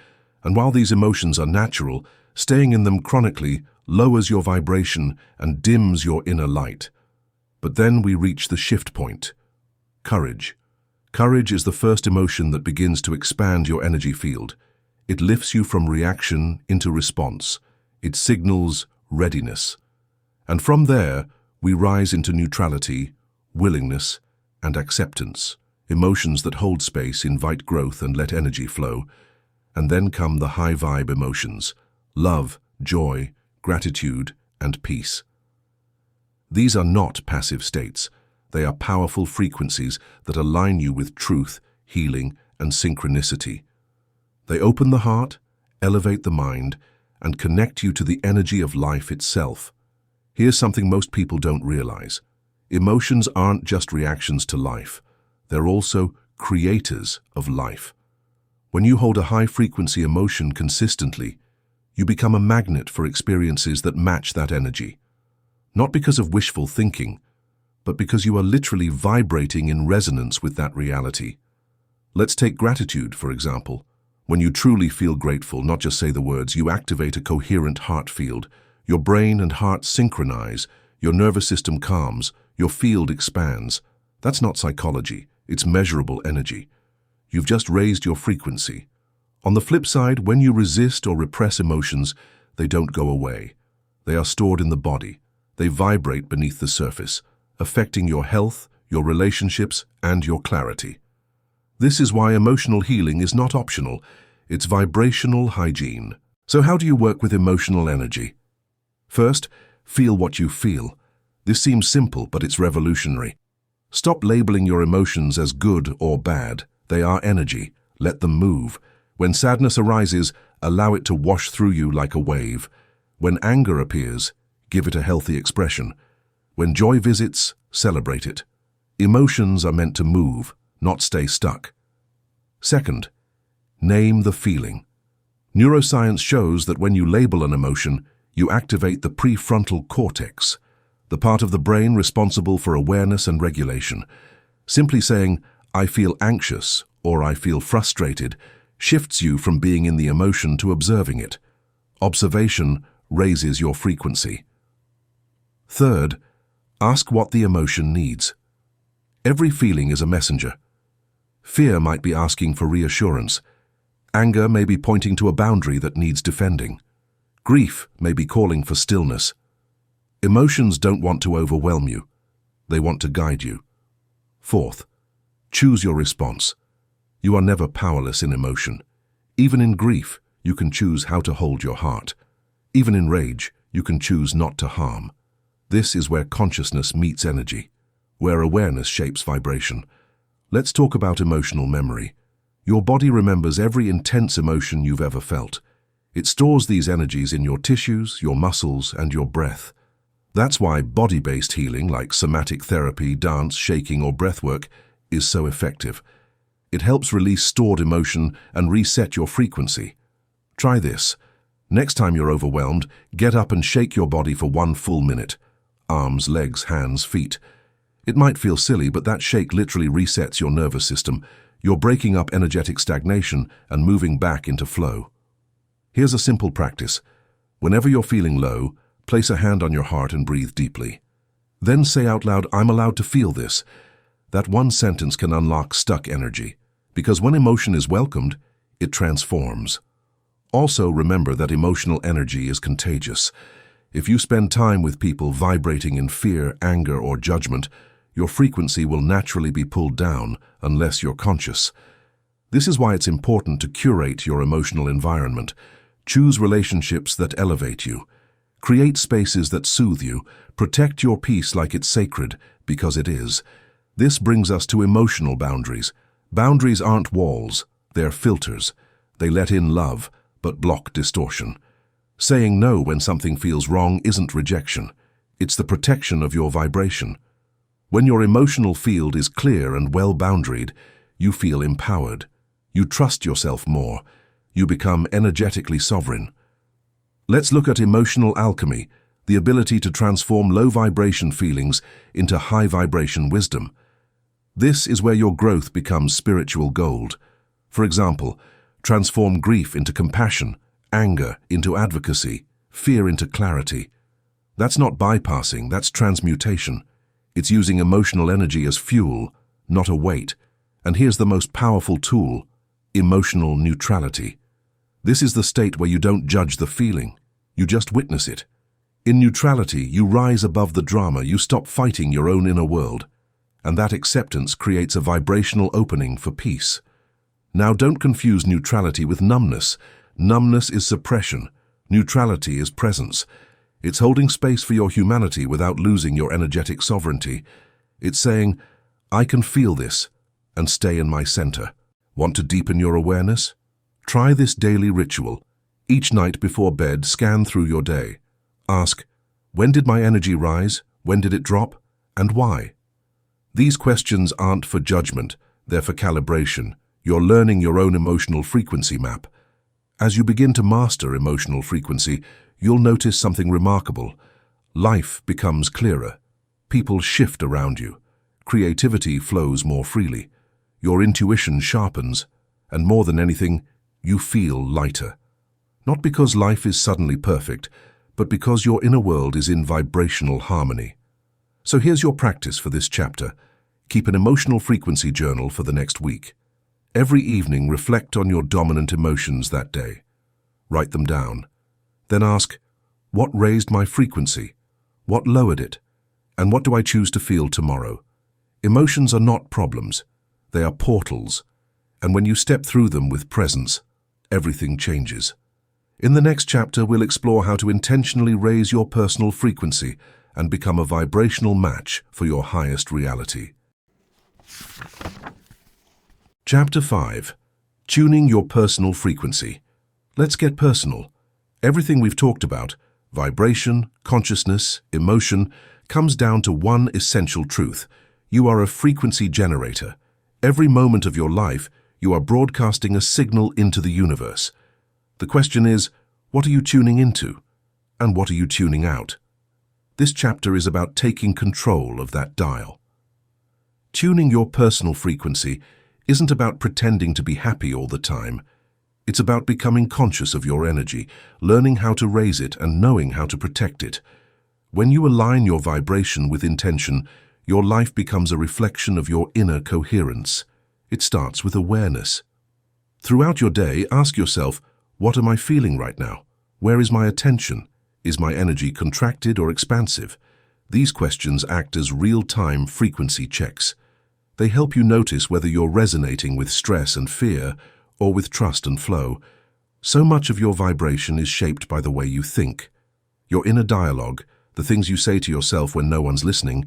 And while these emotions are natural, staying in them chronically lowers your vibration and dims your inner light. But then we reach the shift point. Courage. Courage is the first emotion that begins to expand your energy field. It lifts you from reaction into response. It signals readiness. And from there, we rise into neutrality, willingness, and acceptance. Emotions that hold space, invite growth, and let energy flow. And then come the high vibe emotions: love, joy, gratitude, and peace. These are not passive states. They are powerful frequencies that align you with truth, healing, and synchronicity. They open the heart, elevate the mind, and connect you to the energy of life itself. Here's something most people don't realize. Emotions aren't just reactions to life. They're also creators of life. When you hold a high-frequency emotion consistently, you become a magnet for experiences that match that energy. Not because of wishful thinking, but because you are literally vibrating in resonance with that reality. Let's take gratitude, for example. When you truly feel grateful, not just say the words, you activate a coherent heart field. Your brain and heart synchronize, your nervous system calms, your field expands. That's not psychology, it's measurable energy. You've just raised your frequency. On the flip side, when you resist or repress emotions, they don't go away. They are stored in the body. They vibrate beneath the surface, affecting your health, your relationships, and your clarity. This is why emotional healing is not optional. It's vibrational hygiene. So how do you work with emotional energy? First, feel what you feel. This seems simple, but it's revolutionary. Stop labeling your emotions as good or bad. They are energy. Let them move. When sadness arises, allow it to wash through you like a wave. When anger appears, give it a healthy expression. When joy visits, celebrate it. Emotions are meant to move, not stay stuck. Second, name the feeling. Neuroscience shows that when you label an emotion, you activate the prefrontal cortex, the part of the brain responsible for awareness and regulation. Simply saying, "I feel anxious" or "I feel frustrated" shifts you from being in the emotion to observing it. Observation raises your frequency. Third, ask what the emotion needs. Every feeling is a messenger. Fear might be asking for reassurance. Anger may be pointing to a boundary that needs defending. Grief may be calling for stillness. Emotions don't want to overwhelm you. They want to guide you. Fourth, choose your response. You are never powerless in emotion. Even in grief, you can choose how to hold your heart. Even in rage, you can choose not to harm. This is where consciousness meets energy, where awareness shapes vibration. Let's talk about emotional memory. Your body remembers every intense emotion you've ever felt. It stores these energies in your tissues, your muscles, and your breath. That's why body-based healing like somatic therapy, dance, shaking, or breathwork is so effective. It helps release stored emotion and reset your frequency. Try this. Next time you're overwhelmed, get up and shake your body for 1 full minute. Arms, legs, hands, feet. It might feel silly, but that shake literally resets your nervous system. You're breaking up energetic stagnation and moving back into flow. Here's a simple practice. Whenever you're feeling low, place a hand on your heart and breathe deeply. Then say out loud, "I'm allowed to feel this." That one sentence can unlock stuck energy, because when emotion is welcomed, it transforms. Also remember that emotional energy is contagious. If you spend time with people vibrating in fear, anger, or judgment, your frequency will naturally be pulled down unless you're conscious. This is why it's important to curate your emotional environment. Choose relationships that elevate you. Create spaces that soothe you. Protect your peace like it's sacred, because it is. This brings us to emotional boundaries. Boundaries aren't walls, they're filters. They let in love, but block distortion. Saying no when something feels wrong isn't rejection. It's the protection of your vibration. When your emotional field is clear and well-boundaried, you feel empowered. You trust yourself more. You become energetically sovereign. Let's look at emotional alchemy, the ability to transform low-vibration feelings into high-vibration wisdom. This is where your growth becomes spiritual gold. For example, transform grief into compassion, anger into advocacy, fear into clarity. That's not bypassing, that's transmutation. It's using emotional energy as fuel, not a weight. And here's the most powerful tool: emotional neutrality. This is the state where you don't judge the feeling, you just witness it. In neutrality, you rise above the drama, you stop fighting your own inner world. And that acceptance creates a vibrational opening for peace. Now, don't confuse neutrality with numbness. Numbness is suppression. Neutrality is presence. It's holding space for your humanity without losing your energetic sovereignty. It's saying, I can feel this, and stay in my center. Want to deepen your awareness? Try this daily ritual. Each night before bed, scan through your day. Ask, when did my energy rise? When did it drop? And why? These questions aren't for judgment, they're for calibration. You're learning your own emotional frequency map. As you begin to master emotional frequency, you'll notice something remarkable. Life becomes clearer. People shift around you. Creativity flows more freely. Your intuition sharpens. And more than anything, you feel lighter. Not because life is suddenly perfect, but because your inner world is in vibrational harmony. So here's your practice for this chapter. Keep an emotional frequency journal for the next week. Every evening, reflect on your dominant emotions that day. Write them down. Then ask, what raised my frequency? What lowered it? And what do I choose to feel tomorrow? Emotions are not problems. They are portals. And when you step through them with presence, everything changes. In the next chapter, we'll explore how to intentionally raise your personal frequency and become a vibrational match for your highest reality. Chapter 5. Tuning your personal frequency. Let's get personal. Everything we've talked about, vibration, consciousness, emotion, comes down to one essential truth. You are a frequency generator. Every moment of your life, you are broadcasting a signal into the universe. The question is, what are you tuning into? And what are you tuning out? This chapter is about taking control of that dial. Tuning your personal frequency isn't about pretending to be happy all the time. It's about becoming conscious of your energy, learning how to raise it and knowing how to protect it. When you align your vibration with intention, your life becomes a reflection of your inner coherence. It starts with awareness. Throughout your day, ask yourself, what am I feeling right now? Where is my attention? Is my energy contracted or expansive? These questions act as real-time frequency checks. They help you notice whether you're resonating with stress and fear or with trust and flow. So much of your vibration is shaped by the way you think. Your inner dialogue, the things you say to yourself when no one's listening,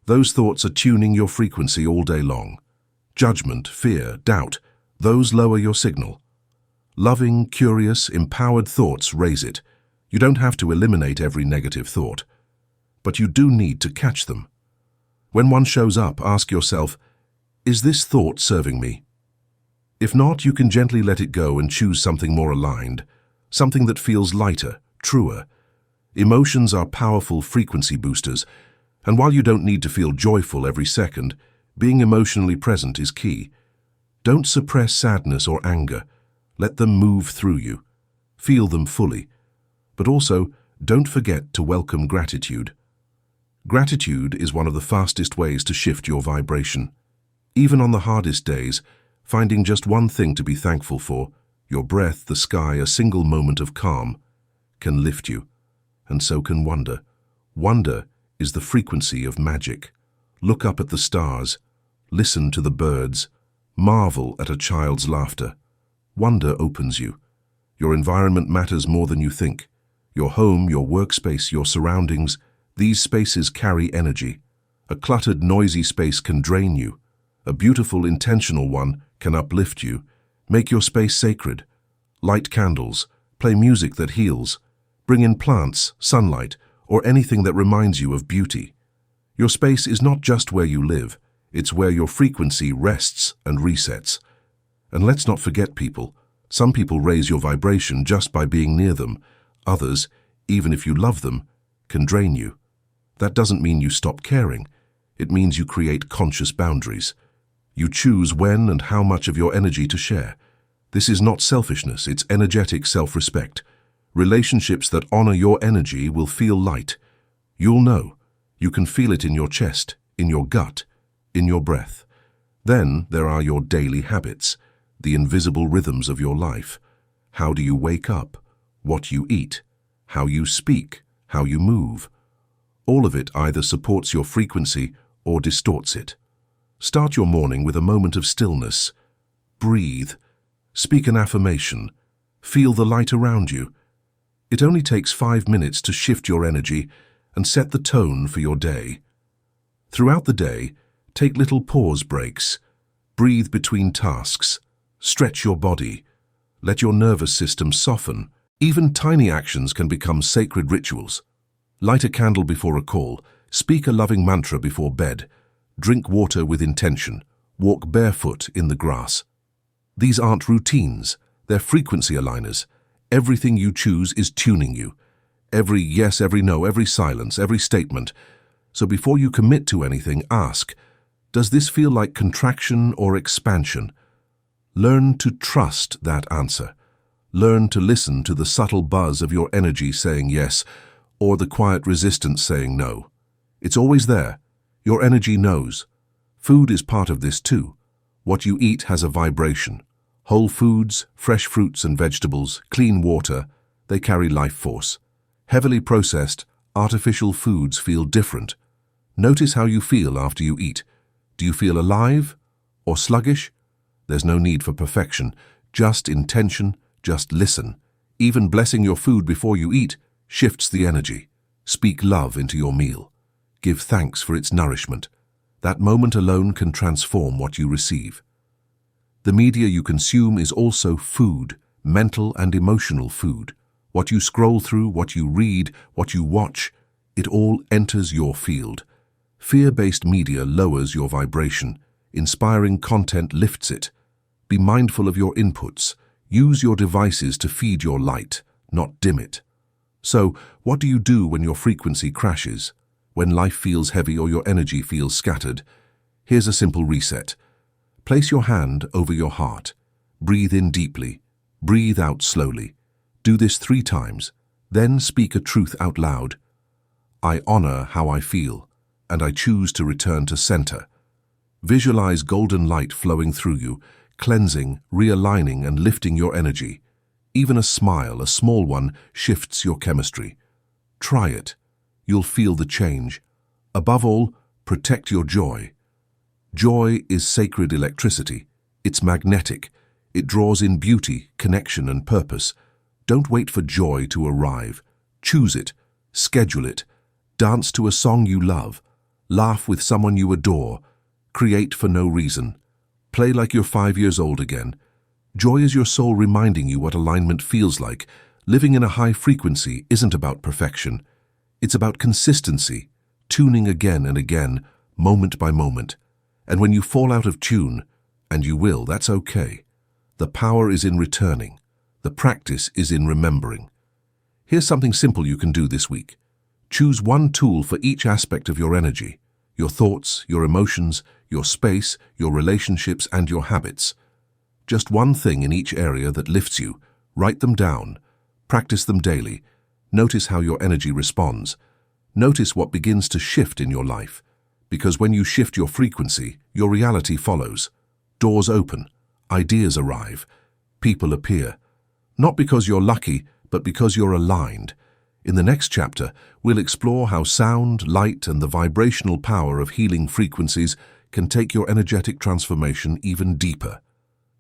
those thoughts are tuning your frequency all day long. Judgment, fear, doubt, those lower your signal. Loving, curious, empowered thoughts raise it. You don't have to eliminate every negative thought, but you do need to catch them. When one shows up, ask yourself, is this thought serving me? If not, you can gently let it go and choose something more aligned, something that feels lighter, truer. Emotions are powerful frequency boosters, and while you don't need to feel joyful every second, being emotionally present is key. Don't suppress sadness or anger. Let them move through you. Feel them fully. But also, don't forget to welcome gratitude. Gratitude is one of the fastest ways to shift your vibration. Even on the hardest days, finding just one thing to be thankful for, your breath, the sky, a single moment of calm, can lift you. And so can wonder. Wonder is the frequency of magic. Look up at the stars, listen to the birds, marvel at a child's laughter. Wonder opens you. Your environment matters more than you think. Your home, your workspace, your surroundings, these spaces carry energy. A cluttered, noisy space can drain you. A beautiful, intentional one can uplift you. Make your space sacred. Light candles, play music that heals. Bring in plants, sunlight, or anything that reminds you of beauty. Your space is not just where you live, it's where your frequency rests and resets. And let's not forget people. Some people raise your vibration just by being near them. Others, even if you love them, can drain you. That doesn't mean you stop caring. It means you create conscious boundaries. You choose when and how much of your energy to share. This is not selfishness, it's energetic self-respect. Relationships that honor your energy will feel light. You'll know. You can feel it in your chest, in your gut, in your breath. Then there are your daily habits, the invisible rhythms of your life. How do you wake up? What you eat? How you speak? How you move? All of it either supports your frequency or distorts it. Start your morning with a moment of stillness. Breathe. Speak an affirmation. Feel the light around you. It only takes 5 minutes to shift your energy and set the tone for your day. Throughout the day, take little pause breaks. Breathe between tasks. Stretch your body. Let your nervous system soften. Even tiny actions can become sacred rituals. Light a candle before a call. Speak a loving mantra before bed. Drink water with intention. Walk barefoot in the grass. These aren't routines. They're frequency aligners. Everything you choose is tuning you. Every yes, every no, every silence, every statement. So before you commit to anything, ask, does this feel like contraction or expansion? Learn to trust that answer. Learn to listen to the subtle buzz of your energy saying yes, or the quiet resistance saying no. It's always there. Your energy knows. Food is part of this too. What you eat has a vibration. Whole foods, fresh fruits and vegetables, clean water, they carry life force. Heavily processed, artificial foods feel different. Notice how you feel after you eat. Do you feel alive or sluggish? There's no need for perfection, just intention, just listen. Even blessing your food before you eat shifts the energy. Speak love into your meal. Give thanks for its nourishment. That moment alone can transform what you receive. The media you consume is also food, mental and emotional food. What you scroll through, what you read, what you watch, it all enters your field. Fear-based media lowers your vibration. Inspiring content lifts it. Be mindful of your inputs. Use your devices to feed your light, not dim it. So, what do you do when your frequency crashes? When life feels heavy or your energy feels scattered? Here's a simple reset. Place your hand over your heart. Breathe in deeply. Breathe out slowly. Do this 3 times. Then speak a truth out loud. I honor how I feel, and I choose to return to center. Visualize golden light flowing through you, cleansing, realigning, and lifting your energy. Even a smile, a small one, shifts your chemistry. Try it. You'll feel the change. Above all, protect your joy. Joy is sacred electricity. It's magnetic. It draws in beauty, connection, and purpose. Don't wait for joy to arrive. Choose it. Schedule it. Dance to a song you love. Laugh with someone you adore. Create for no reason. Play like you're 5 years old again. Joy is your soul reminding you what alignment feels like. Living in a high frequency isn't about perfection. It's about consistency, tuning again and again, moment by moment. And when you fall out of tune, and you will, that's okay. The power is in returning. The practice is in remembering. Here's something simple you can do this week. Choose one tool for each aspect of your energy, your thoughts, your emotions, your space, your relationships, and your habits. Just one thing in each area that lifts you. Write them down. Practice them daily. Notice how your energy responds. Notice what begins to shift in your life. Because when you shift your frequency, your reality follows. Doors open. Ideas arrive. People appear. Not because you're lucky, but because you're aligned. In the next chapter, we'll explore how sound, light, and the vibrational power of healing frequencies can take your energetic transformation even deeper,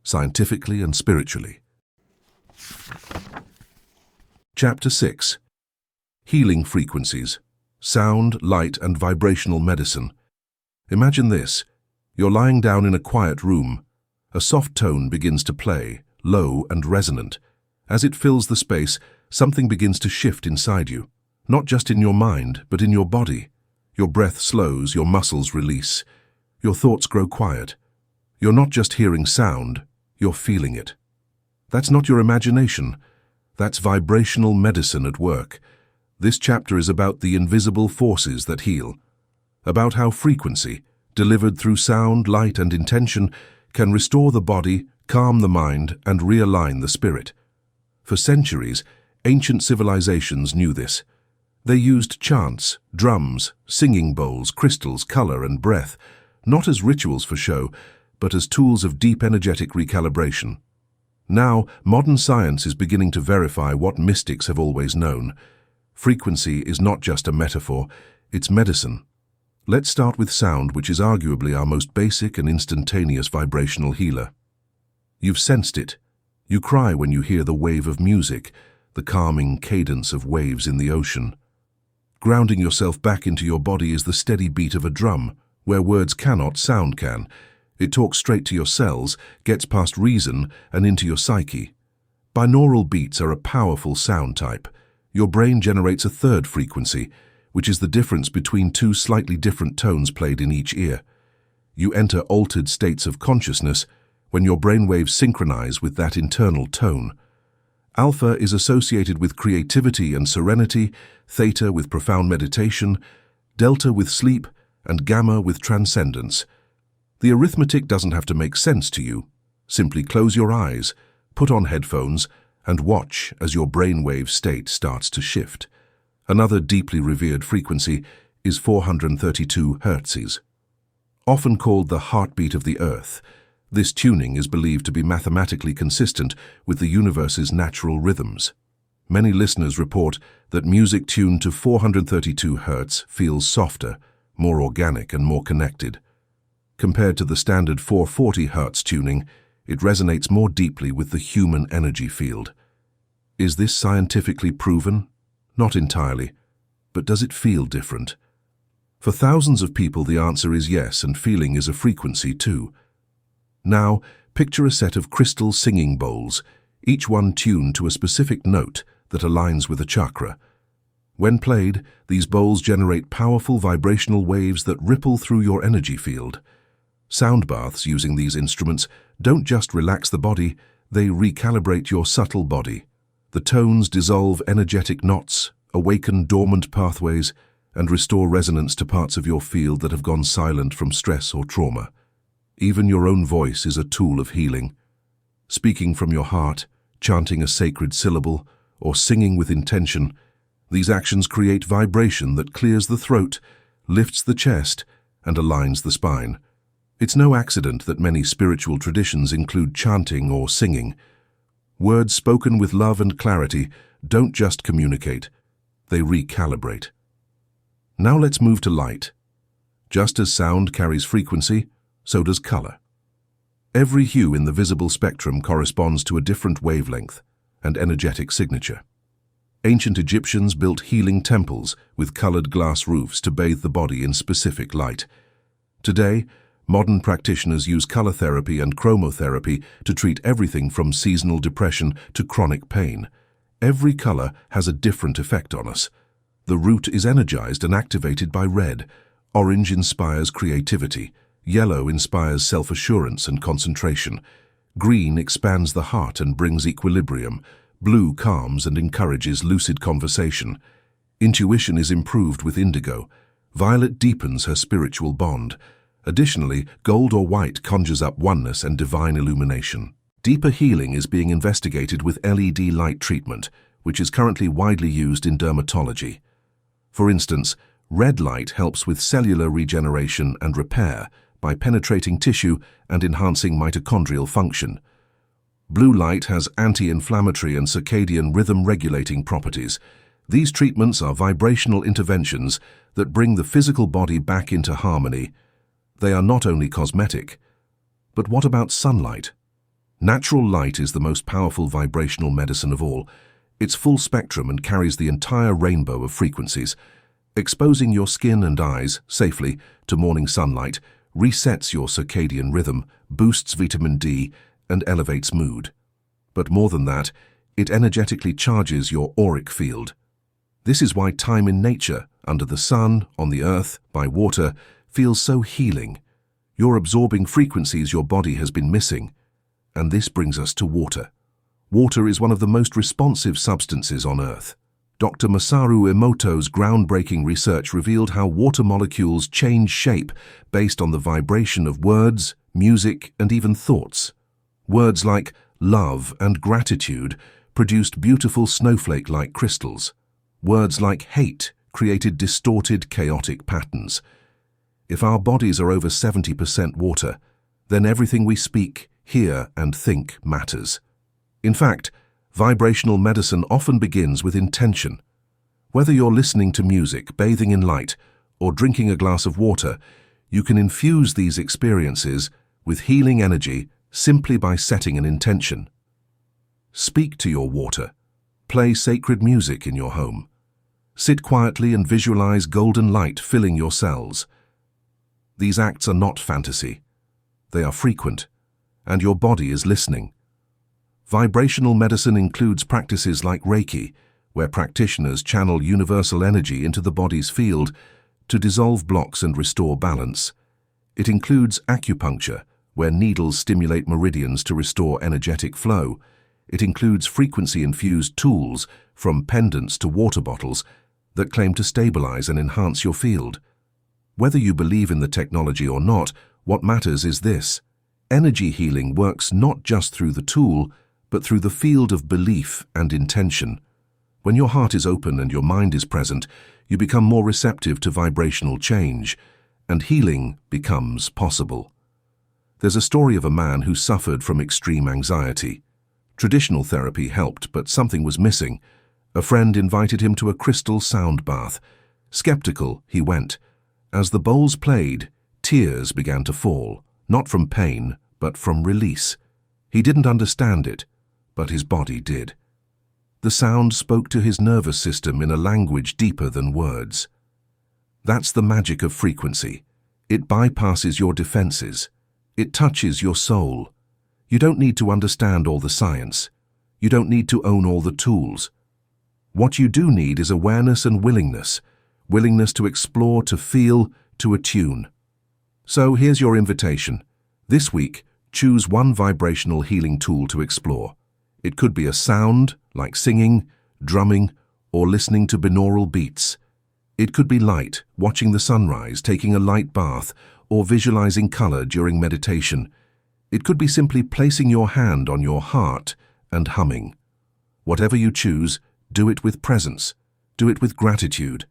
scientifically and spiritually. Chapter 6. Healing Frequencies. Sound, Light, and Vibrational Medicine. Imagine this. You're lying down in a quiet room. A soft tone begins to play, low and resonant. As it fills the space, something begins to shift inside you. Not just in your mind, but in your body. Your breath slows, your muscles release. Your thoughts grow quiet. You're not just hearing sound, you're feeling it. That's not your imagination. That's vibrational medicine at work. This chapter is about the invisible forces that heal, about how frequency, delivered through sound, light, and intention, can restore the body, calm the mind, and realign the spirit. For centuries, ancient civilizations knew this. They used chants, drums, singing bowls, crystals, color, and breath, not as rituals for show, but as tools of deep energetic recalibration. Now, modern science is beginning to verify what mystics have always known. Frequency is not just a metaphor, it's medicine. Let's start with sound, which is arguably our most basic and instantaneous vibrational healer. You've sensed it. You cry when you hear the wave of music, the calming cadence of waves in the ocean. Grounding yourself back into your body is the steady beat of a drum. Where words cannot, sound can. It talks straight to your cells, gets past reason, and into your psyche. Binaural beats are a powerful sound type. Your brain generates a third frequency, which is the difference between two slightly different tones played in each ear. You enter altered states of consciousness when your brainwaves synchronize with that internal tone. Alpha is associated with creativity and serenity, theta with profound meditation, delta with sleep, and gamma with transcendence. The arithmetic doesn't have to make sense to you. Simply close your eyes, put on headphones, and watch as your brainwave state starts to shift. Another deeply revered frequency is 432 Hz. Often called the heartbeat of the Earth, this tuning is believed to be mathematically consistent with the universe's natural rhythms. Many listeners report that music tuned to 432 Hz feels softer, more organic, and more connected. Compared to the standard 440 Hz tuning, it resonates more deeply with the human energy field. Is this scientifically proven? Not entirely, but does it feel different? For thousands of people, the answer is yes, and feeling is a frequency too. Now, picture a set of crystal singing bowls, each one tuned to a specific note that aligns with a chakra. When played, these bowls generate powerful vibrational waves that ripple through your energy field. Sound baths using these instruments don't just relax the body, they recalibrate your subtle body. The tones dissolve energetic knots, awaken dormant pathways, and restore resonance to parts of your field that have gone silent from stress or trauma. Even your own voice is a tool of healing. Speaking from your heart, chanting a sacred syllable, or singing with intention, these actions create vibration that clears the throat, lifts the chest, and aligns the spine. It's no accident that many spiritual traditions include chanting or singing. Words spoken with love and clarity don't just communicate, they recalibrate. Now let's move to light. Just as sound carries frequency, so does color. Every hue in the visible spectrum corresponds to a different wavelength and energetic signature. Ancient Egyptians built healing temples with colored glass roofs to bathe the body in specific light. Today, modern practitioners use color therapy and chromotherapy to treat everything from seasonal depression to chronic pain. Every color has a different effect on us. The root is energized and activated by red. Orange inspires creativity. Yellow inspires self-assurance and concentration. Green expands the heart and brings equilibrium. Blue calms and encourages lucid conversation. Intuition is improved with indigo. Violet deepens her spiritual bond. Additionally, gold or white conjures up oneness and divine illumination. Deeper healing is being investigated with LED light treatment, which is currently widely used in dermatology. For instance, red light helps with cellular regeneration and repair by penetrating tissue and enhancing mitochondrial function. Blue light has anti-inflammatory and circadian rhythm-regulating properties. These treatments are vibrational interventions that bring the physical body back into harmony. They are not only cosmetic. But what about sunlight? Natural light is the most powerful vibrational medicine of all. It's full spectrum and carries the entire rainbow of frequencies. Exposing your skin and eyes safely to morning sunlight resets your circadian rhythm, boosts vitamin D, and elevates mood. But more than that, it energetically charges your auric field. This is why time in nature, under the sun, on the earth, by water, feels so healing. You're absorbing frequencies your body has been missing. And this brings us to water. Water is one of the most responsive substances on Earth. Dr. Masaru Emoto's groundbreaking research revealed how water molecules change shape based on the vibration of words, music, and even thoughts. Words like love and gratitude produced beautiful snowflake-like crystals. Words like hate created distorted, chaotic patterns. If our bodies are over 70% water, then everything we speak, hear, and think matters. In fact, vibrational medicine often begins with intention. Whether you're listening to music, bathing in light, or drinking a glass of water, you can infuse these experiences with healing energy simply by setting an intention. Speak to your water. Play sacred music in your home. Sit quietly and visualize golden light filling your cells. These acts are not fantasy. They are frequent, and your body is listening. Vibrational medicine includes practices like Reiki, where practitioners channel universal energy into the body's field to dissolve blocks and restore balance. It includes acupuncture, where needles stimulate meridians to restore energetic flow. It includes frequency-infused tools, from pendants to water bottles, that claim to stabilize and enhance your field. Whether you believe in the technology or not, what matters is this: energy healing works not just through the tool, but through the field of belief and intention. When your heart is open and your mind is present, you become more receptive to vibrational change, and healing becomes possible. There's a story of a man who suffered from extreme anxiety. Traditional therapy helped, but something was missing. A friend invited him to a crystal sound bath. Skeptical, he went. As the bowls played, tears began to fall, not from pain, but from release. He didn't understand it, but his body did. The sound spoke to his nervous system in a language deeper than words. That's the magic of frequency. It bypasses your defenses. It touches your soul. You don't need to understand all the science. You don't need to own all the tools. What you do need is awareness and willingness to explore, to feel, to attune. So here's your invitation. This week, choose one vibrational healing tool to explore. It could be a sound, like singing, drumming, or listening to binaural beats. It could be light, watching the sunrise, taking a light bath, or visualizing color during meditation. It could be simply placing your hand on your heart and humming. Whatever you choose, do it with presence, do it with gratitude,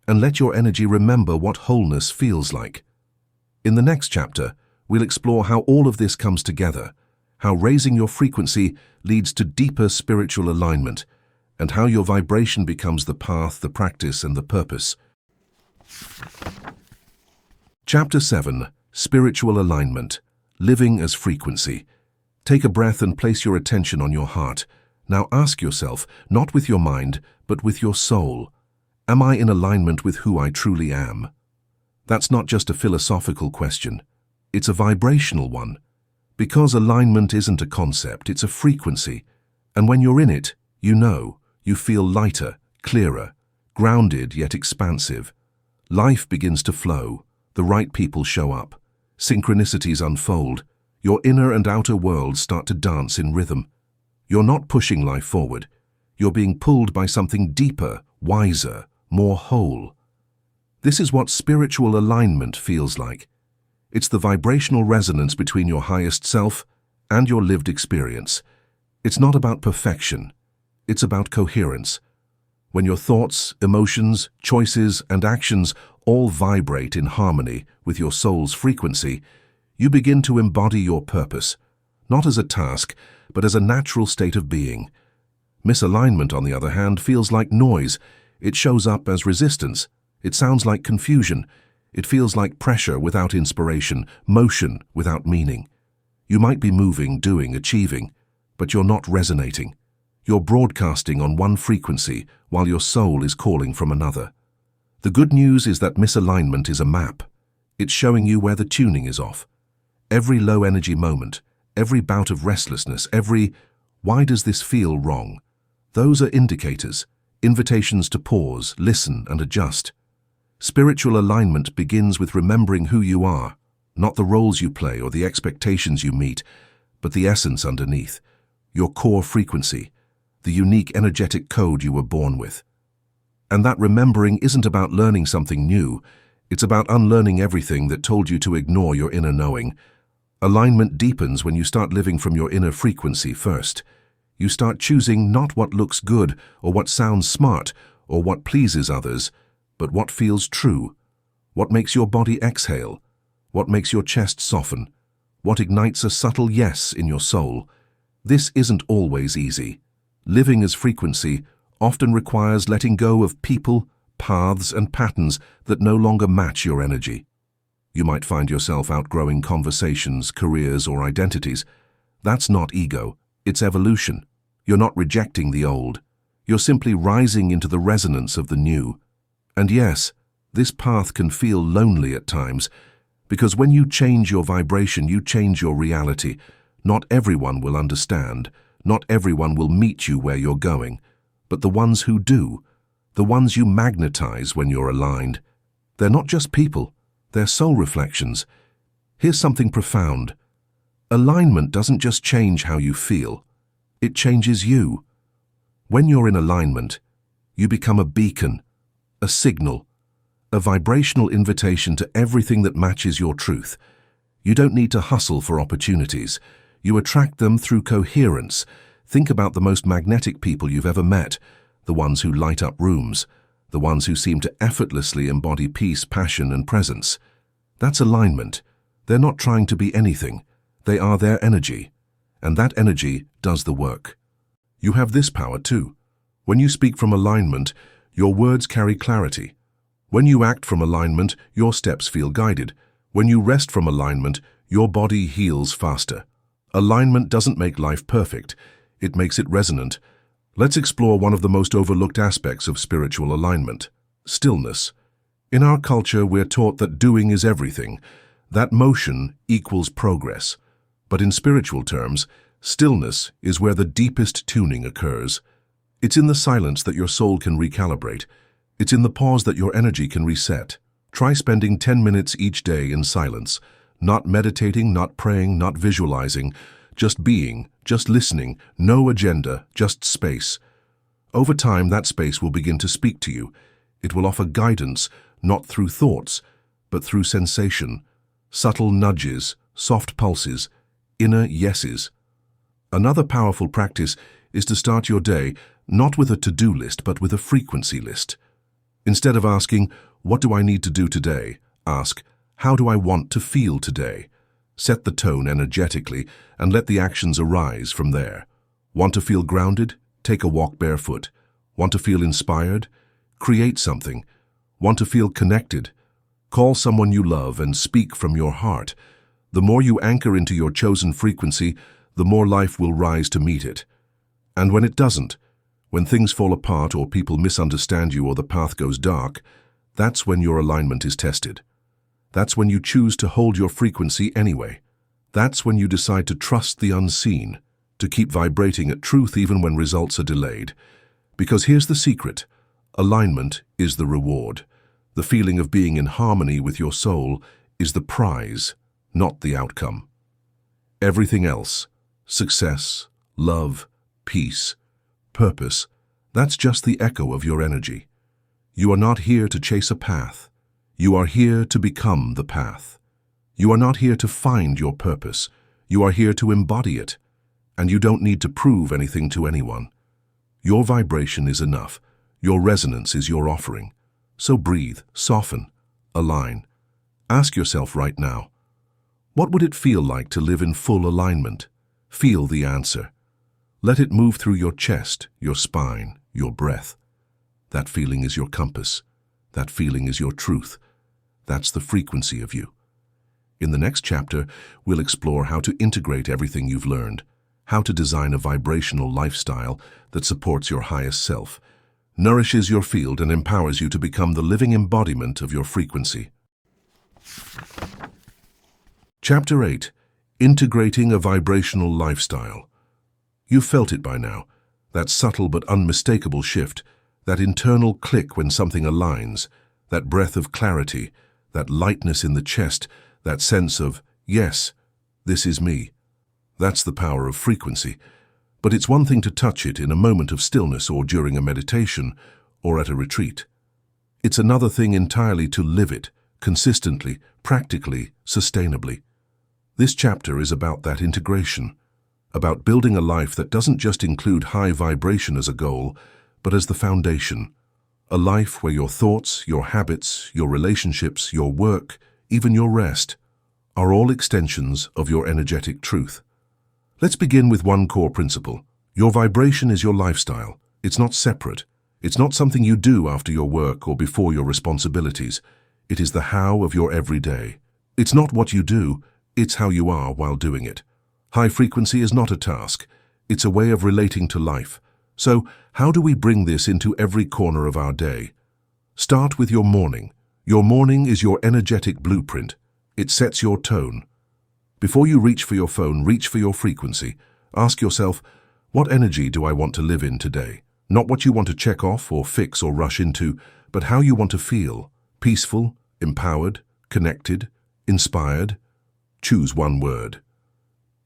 and let your energy remember what wholeness feels like. In the next chapter, we'll explore how all of this comes together, how raising your frequency leads to deeper spiritual alignment, and how your vibration becomes the path, the practice, and the purpose. Chapter 7, Spiritual Alignment, Living as Frequency. Take a breath and place your attention on your heart. Now ask yourself, not with your mind, but with your soul, am I in alignment with who I truly am? That's not just a philosophical question. It's a vibrational one. Because alignment isn't a concept, it's a frequency. And when you're in it, you feel lighter, clearer, grounded yet expansive. Life begins to flow, the right people show up, synchronicities unfold, your inner and outer worlds start to dance in rhythm. You're not pushing life forward, you're being pulled by something deeper, wiser, more whole. This is what spiritual alignment feels like. It's the vibrational resonance between your highest self and your lived experience. It's not about perfection, it's about coherence. When your thoughts, emotions, choices, and actions all vibrate in harmony with your soul's frequency, you begin to embody your purpose, not as a task, but as a natural state of being. Misalignment, on the other hand, feels like noise. It shows up as resistance. It sounds like confusion. It feels like pressure without inspiration, motion without meaning. You might be moving, doing, achieving, but you're not resonating. You're broadcasting on one frequency while your soul is calling from another. The good news is that misalignment is a map. It's showing you where the tuning is off. Every low-energy moment, every bout of restlessness, every "why does this feel wrong?" Those are indicators invitations to pause, listen, and adjust. Spiritual alignment begins with remembering who you are, not the roles you play or the expectations you meet, but the essence underneath, your core frequency, the unique energetic code you were born with. And that remembering isn't about learning something new, it's about unlearning everything that told you to ignore your inner knowing. Alignment deepens when you start living from your inner frequency first. You start choosing not what looks good or what sounds smart or what pleases others, but what feels true, what makes your body exhale, what makes your chest soften, what ignites a subtle yes in your soul. This isn't always easy. Living as frequency often requires letting go of people, paths, and patterns that no longer match your energy. You might find yourself outgrowing conversations, careers, or identities. That's not ego, it's evolution. You're not rejecting the old. You're simply rising into the resonance of the new. And yes, this path can feel lonely at times, because when you change your vibration, you change your reality. Not everyone will understand. Not everyone will meet you where you're going. But the ones who do, the ones you magnetize when you're aligned, they're not just people, they're soul reflections. Here's something profound. Alignment doesn't just change how you feel, it changes you. When you're in alignment, you become a beacon, a signal, a vibrational invitation to everything that matches your truth. You don't need to hustle for opportunities. You attract them through coherence. Think about the most magnetic people you've ever met, the ones who light up rooms, the ones who seem to effortlessly embody peace, passion, and presence. That's alignment. They're not trying to be anything. They are their energy, and that energy does the work. You have this power too. When you speak from alignment, your words carry clarity. When you act from alignment, your steps feel guided. When you rest from alignment, your body heals faster. Alignment doesn't make life perfect. It makes it resonant. Let's explore one of the most overlooked aspects of spiritual alignment: stillness. In our culture, we're taught that doing is everything, that motion equals progress. But in spiritual terms, stillness is where the deepest tuning occurs. It's in the silence that your soul can recalibrate. It's in the pause that your energy can reset. Try spending 10 minutes each day in silence, not meditating, not praying, not visualizing, just being, just listening, no agenda, just space. Over time, that space will begin to speak to you. It will offer guidance, not through thoughts, but through sensation, subtle nudges, soft pulses, inner yeses. Another powerful practice is to start your day not with a to-do list, but with a frequency list. Instead of asking, "What do I need to do today?" ask, "How do I want to feel today?" Set the tone energetically and let the actions arise from there. Want to feel grounded? Take a walk barefoot. Want to feel inspired? Create something. Want to feel connected? Call someone you love and speak from your heart. The more you anchor into your chosen frequency, the more life will rise to meet it. And when it doesn't, when things fall apart or people misunderstand you or the path goes dark, that's when your alignment is tested. That's when you choose to hold your frequency anyway. That's when you decide to trust the unseen, to keep vibrating at truth even when results are delayed. Because here's the secret: alignment is the reward. The feeling of being in harmony with your soul is the prize, not the outcome. Everything else, success, love, peace, purpose, that's just the echo of your energy. You are not here to chase a path. You are here to become the path. You are not here to find your purpose. You are here to embody it. And you don't need to prove anything to anyone. Your vibration is enough. Your resonance is your offering. So breathe, soften, align. Ask yourself right now, what would it feel like to live in full alignment? Feel the answer. Let it move through your chest, your spine, your breath. That feeling is your compass. That feeling is your truth. That's the frequency of you. In the next chapter, we'll explore how to integrate everything you've learned, how to design a vibrational lifestyle that supports your highest self, nourishes your field, and empowers you to become the living embodiment of your frequency. Chapter 8. Integrating a Vibrational Lifestyle. You've felt it by now, that subtle but unmistakable shift, that internal click when something aligns, that breath of clarity, that lightness in the chest, that sense of, yes, this is me. That's the power of frequency. But it's one thing to touch it in a moment of stillness or during a meditation or at a retreat. It's another thing entirely to live it, consistently, practically, sustainably. This chapter is about that integration, about building a life that doesn't just include high vibration as a goal, but as the foundation. A life where your thoughts, your habits, your relationships, your work, even your rest, are all extensions of your energetic truth. Let's begin with one core principle. Your vibration is your lifestyle. It's not separate. It's not something you do after your work or before your responsibilities. It is the how of your everyday. It's not what you do, it's how you are while doing it. High frequency is not a task. It's a way of relating to life. So, how do we bring this into every corner of our day? Start with your morning. Your morning is your energetic blueprint. It sets your tone. Before you reach for your phone, reach for your frequency. Ask yourself, what energy do I want to live in today? Not what you want to check off or fix or rush into, but how you want to feel. Peaceful, empowered, connected, inspired. Choose one word.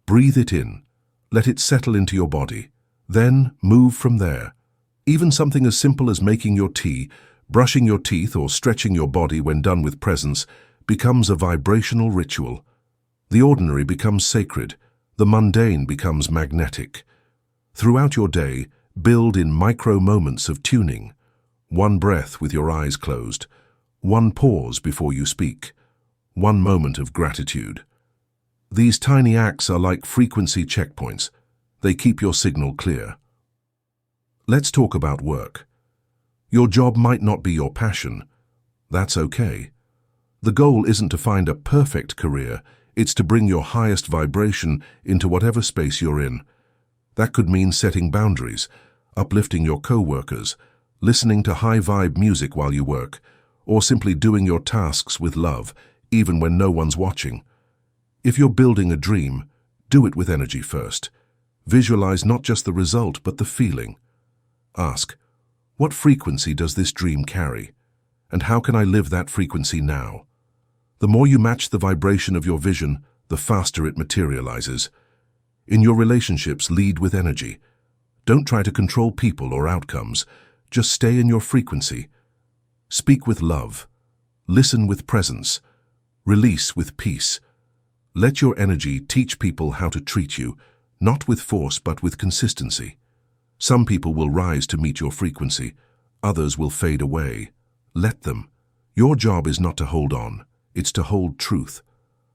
Breathe it in. Let it settle into your body. Then move from there. Even something as simple as making your tea, brushing your teeth or stretching your body when done with presence becomes a vibrational ritual. The ordinary becomes sacred. The mundane becomes magnetic. Throughout your day, build in micro moments of tuning. One breath with your eyes closed. One pause before you speak. One moment of gratitude. These tiny acts are like frequency checkpoints. They keep your signal clear. Let's talk about work. Your job might not be your passion. That's okay. The goal isn't to find a perfect career, it's to bring your highest vibration into whatever space you're in. That could mean setting boundaries, uplifting your co-workers, listening to high-vibe music while you work, or simply doing your tasks with love, even when no one's watching. If you're building a dream, do it with energy first. Visualize not just the result, but the feeling. Ask, what frequency does this dream carry? And how can I live that frequency now? The more you match the vibration of your vision, the faster it materializes. In your relationships, lead with energy. Don't try to control people or outcomes. Just stay in your frequency. Speak with love. Listen with presence. Release with peace. Let your energy teach people how to treat you, not with force but with consistency. Some people will rise to meet your frequency. Others will fade away. Let them. Your job is not to hold on. It's to hold truth.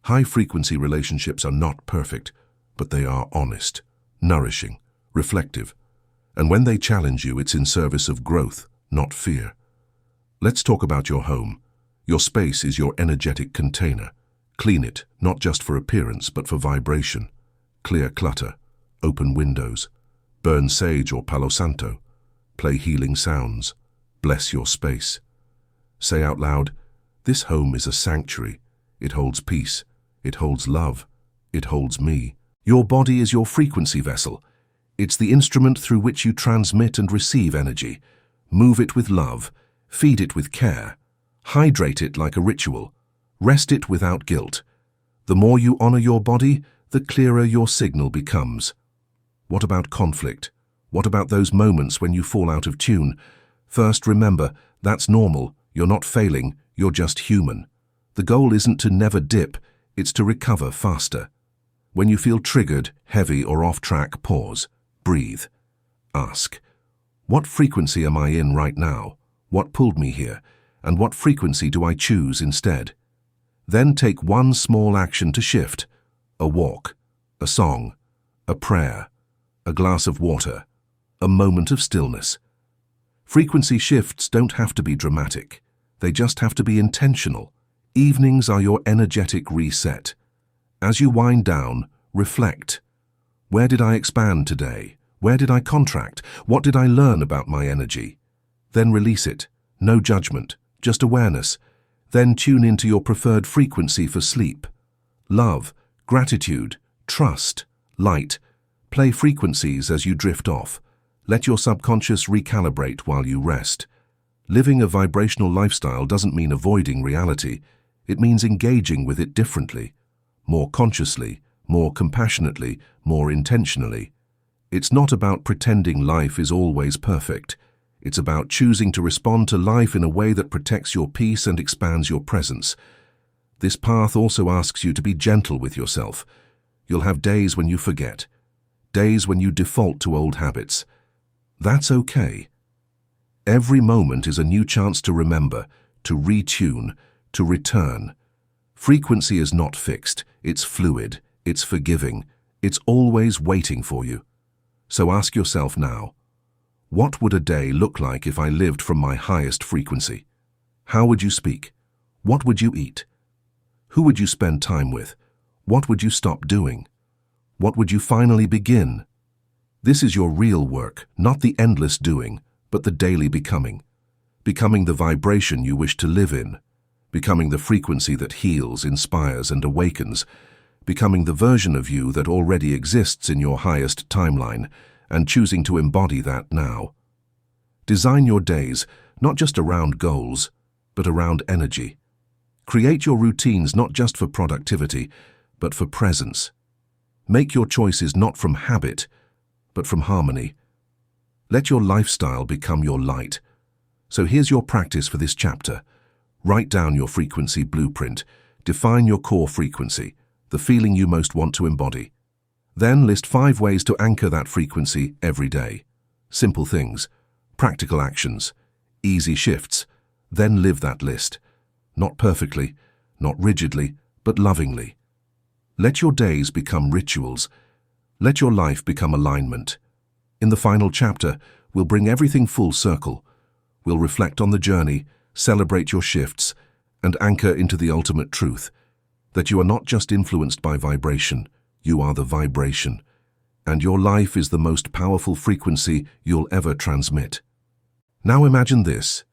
High-frequency relationships are not perfect, but they are honest, nourishing, reflective. And when they challenge you, it's in service of growth, not fear. Let's talk about your home. Your space is your energetic container. Clean it, not just for appearance, but for vibration. Clear clutter. Open windows. Burn sage or Palo Santo. Play healing sounds. Bless your space. Say out loud, this home is a sanctuary. It holds peace. It holds love. It holds me. Your body is your frequency vessel. It's the instrument through which you transmit and receive energy. Move it with love. Feed it with care. Hydrate it like a ritual. Rest it without guilt. The more you honor your body, the clearer your signal becomes. What about conflict? What about those moments when you fall out of tune? First, remember, that's normal. You're not failing, you're just human. The goal isn't to never dip, it's to recover faster. When you feel triggered, heavy, or off track, pause. Breathe. Ask, what frequency am I in right now? What pulled me here? And what frequency do I choose instead? Then take one small action to shift. A walk, a song, a prayer, a glass of water, a moment of stillness. Frequency shifts don't have to be dramatic. They just have to be intentional. Evenings are your energetic reset. As you wind down, reflect. Where did I expand today? Where did I contract? What did I learn about my energy? Then release it. No judgment, just awareness. Then tune into your preferred frequency for sleep. Love, gratitude, trust, light. Play frequencies as you drift off. Let your subconscious recalibrate while you rest. Living a vibrational lifestyle doesn't mean avoiding reality. It means engaging with it differently, more consciously, more compassionately, more intentionally. It's not about pretending life is always perfect. It's about choosing to respond to life in a way that protects your peace and expands your presence. This path also asks you to be gentle with yourself. You'll have days when you forget, days when you default to old habits. That's okay. Every moment is a new chance to remember, to retune, to return. Frequency is not fixed, it's fluid, it's forgiving, it's always waiting for you. So ask yourself now, what would a day look like if I lived from my highest frequency? How would you speak? What would you eat? Who would you spend time with? What would you stop doing? What would you finally begin? This is your real work, not the endless doing, but the daily becoming. Becoming the vibration you wish to live in. Becoming the frequency that heals, inspires, and awakens. Becoming the version of you that already exists in your highest timeline, and choosing to embody that now. Design your days, not just around goals, but around energy. Create your routines not just for productivity, but for presence. Make your choices not from habit, but from harmony. Let your lifestyle become your light. So here's your practice for this chapter. Write down your frequency blueprint. Define your core frequency, the feeling you most want to embody. Then list 5 ways to anchor that frequency every day. Simple things, practical actions, easy shifts. Then live that list. Not perfectly, not rigidly, but lovingly. Let your days become rituals. Let your life become alignment. In the final chapter, we'll bring everything full circle. We'll reflect on the journey, celebrate your shifts, and anchor into the ultimate truth, that you are not just influenced by vibration, you are the vibration, and your life is the most powerful frequency you'll ever transmit. Now imagine this,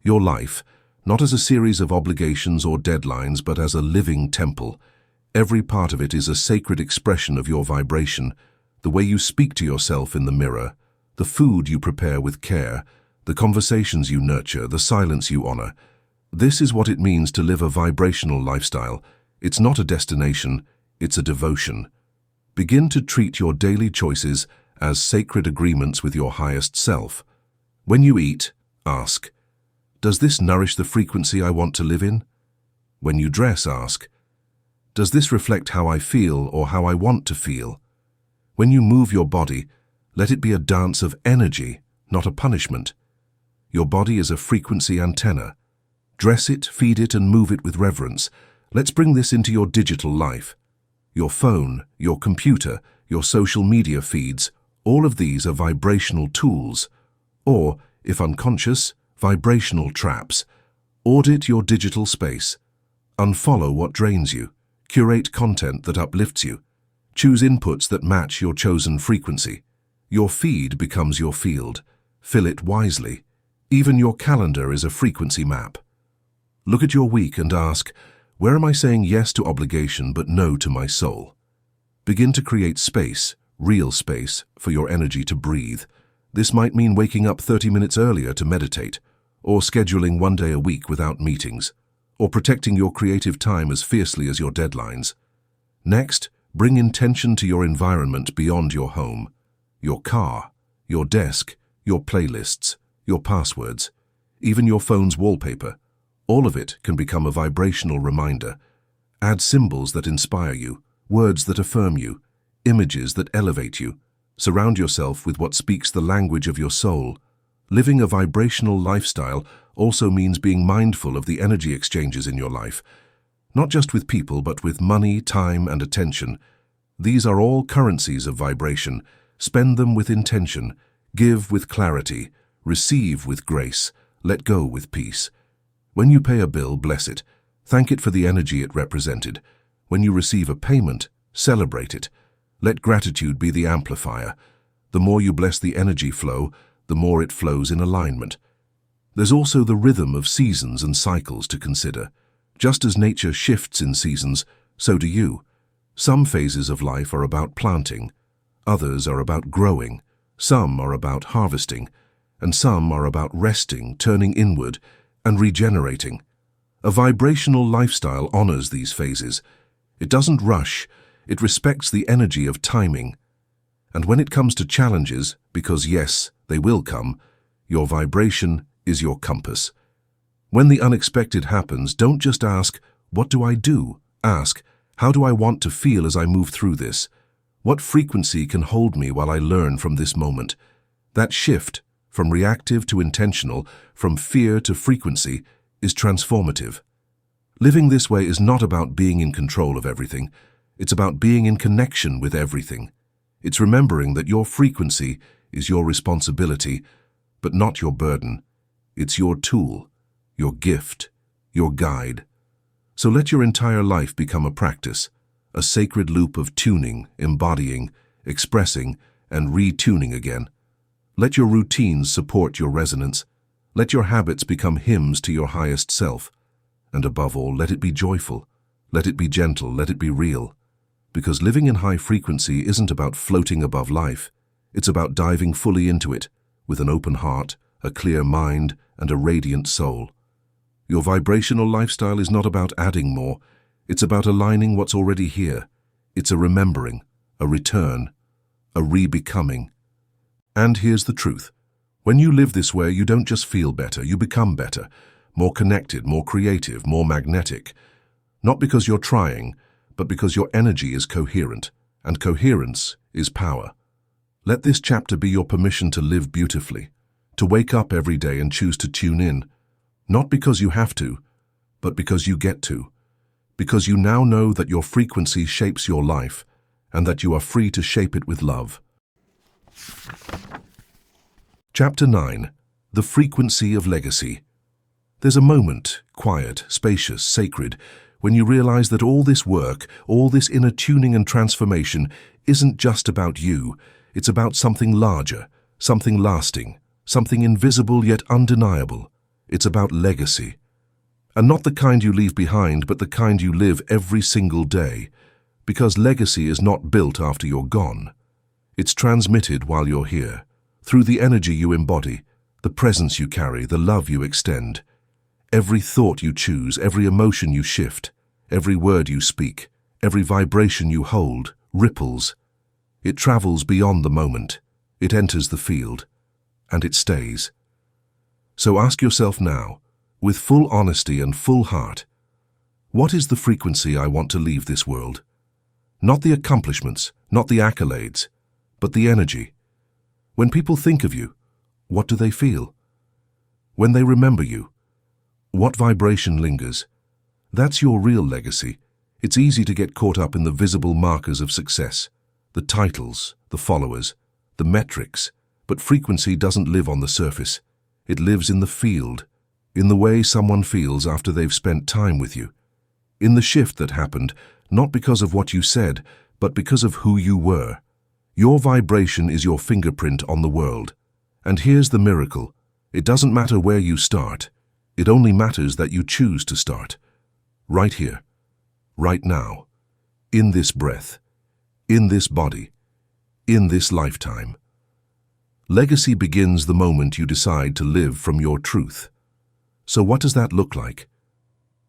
your life, not as a series of obligations or deadlines, but as a living temple. Every part of it is a sacred expression of your vibration, the way you speak to yourself in the mirror, the food you prepare with care, the conversations you nurture, the silence you honor. This is what it means to live a vibrational lifestyle. It's not a destination, it's a devotion. Begin to treat your daily choices as sacred agreements with your highest self. When you eat, ask, does this nourish the frequency I want to live in? When you dress, ask, does this reflect how I feel or how I want to feel? When you move your body, let it be a dance of energy, not a punishment. Your body is a frequency antenna. Dress it, feed it, and move it with reverence. Let's bring this into your digital life. Your phone, your computer, your social media feeds, all of these are vibrational tools. Or, if unconscious, vibrational traps. Audit your digital space. Unfollow what drains you. Curate content that uplifts you. Choose inputs that match your chosen frequency. Your feed becomes your field. Fill it wisely. Even your calendar is a frequency map. Look at your week and ask, where am I saying yes to obligation but no to my soul? Begin to create space, real space, for your energy to breathe. This might mean waking up 30 minutes earlier to meditate, or scheduling 1 day a week without meetings, or protecting your creative time as fiercely as your deadlines. Next, bring intention to your environment beyond your home. Your car, your desk, your playlists, your passwords, even your phone's wallpaper. All of it can become a vibrational reminder. Add symbols that inspire you, words that affirm you, images that elevate you. Surround yourself with what speaks the language of your soul. Living a vibrational lifestyle also means being mindful of the energy exchanges in your life, not just with people, but with money, time, and attention. These are all currencies of vibration. Spend them with intention, give with clarity, receive with grace, let go with peace. When you pay a bill, bless it. Thank it for the energy it represented. When you receive a payment, celebrate it. Let gratitude be the amplifier. The more you bless the energy flow, the more it flows in alignment. There's also the rhythm of seasons and cycles to consider. Just as nature shifts in seasons, so do you. Some phases of life are about planting, others are about growing, Some are about harvesting, and some are about resting, turning inward, and regenerating. A vibrational lifestyle honors these phases. It doesn't rush, it respects the energy of timing. And when it comes to challenges, because yes, they will come, your vibration is your compass. When the unexpected happens, don't just ask, "What do I do?" Ask, "How do I want to feel as I move through this? What frequency can hold me while I learn from this moment?" That shift, from reactive to intentional, from fear to frequency, is transformative. Living this way is not about being in control of everything. It's about being in connection with everything. It's remembering that your frequency is your responsibility, but not your burden. It's your tool, your gift, your guide. So let your entire life become a practice, a sacred loop of tuning, embodying, expressing, and retuning again. Let your routines support your resonance. Let your habits become hymns to your highest self. And above all, let it be joyful. Let it be gentle. Let it be real. Because living in high frequency isn't about floating above life. It's about diving fully into it, with an open heart, a clear mind, and a radiant soul. Your vibrational lifestyle is not about adding more. It's about aligning what's already here. It's a remembering, a return, a re-becoming. And here's the truth. When you live this way, you don't just feel better, you become better, more connected, more creative, more magnetic. Not because you're trying, but because your energy is coherent, and coherence is power. Let this chapter be your permission to live beautifully, to wake up every day and choose to tune in, not because you have to, but because you get to, because you now know that your frequency shapes your life, and that you are free to shape it with love. Chapter 9. The Frequency of Legacy. There's a moment, quiet, spacious, sacred, when you realize that all this work, all this inner tuning and transformation isn't just about you. It's about something larger, something lasting, something invisible yet undeniable. It's about legacy. And not the kind you leave behind, but the kind you live every single day. Because legacy is not built after you're gone. It's transmitted while you're here, through the energy you embody, the presence you carry, the love you extend. Every thought you choose, every emotion you shift, every word you speak, every vibration you hold, ripples. It travels beyond the moment. It enters the field. And it stays. So ask yourself now, with full honesty and full heart, what is the frequency I want to leave this world? Not the accomplishments, not the accolades, but the energy. When people think of you, what do they feel? When they remember you, what vibration lingers? That's your real legacy. It's easy to get caught up in the visible markers of success, the titles, the followers, the metrics, but frequency doesn't live on the surface. It lives in the field, in the way someone feels after they've spent time with you, in the shift that happened, not because of what you said, but because of who you were. Your vibration is your fingerprint on the world. And here's the miracle. It doesn't matter where you start. It only matters that you choose to start. Right here, right now, in this breath, in this body, in this lifetime. Legacy begins the moment you decide to live from your truth. So what does that look like?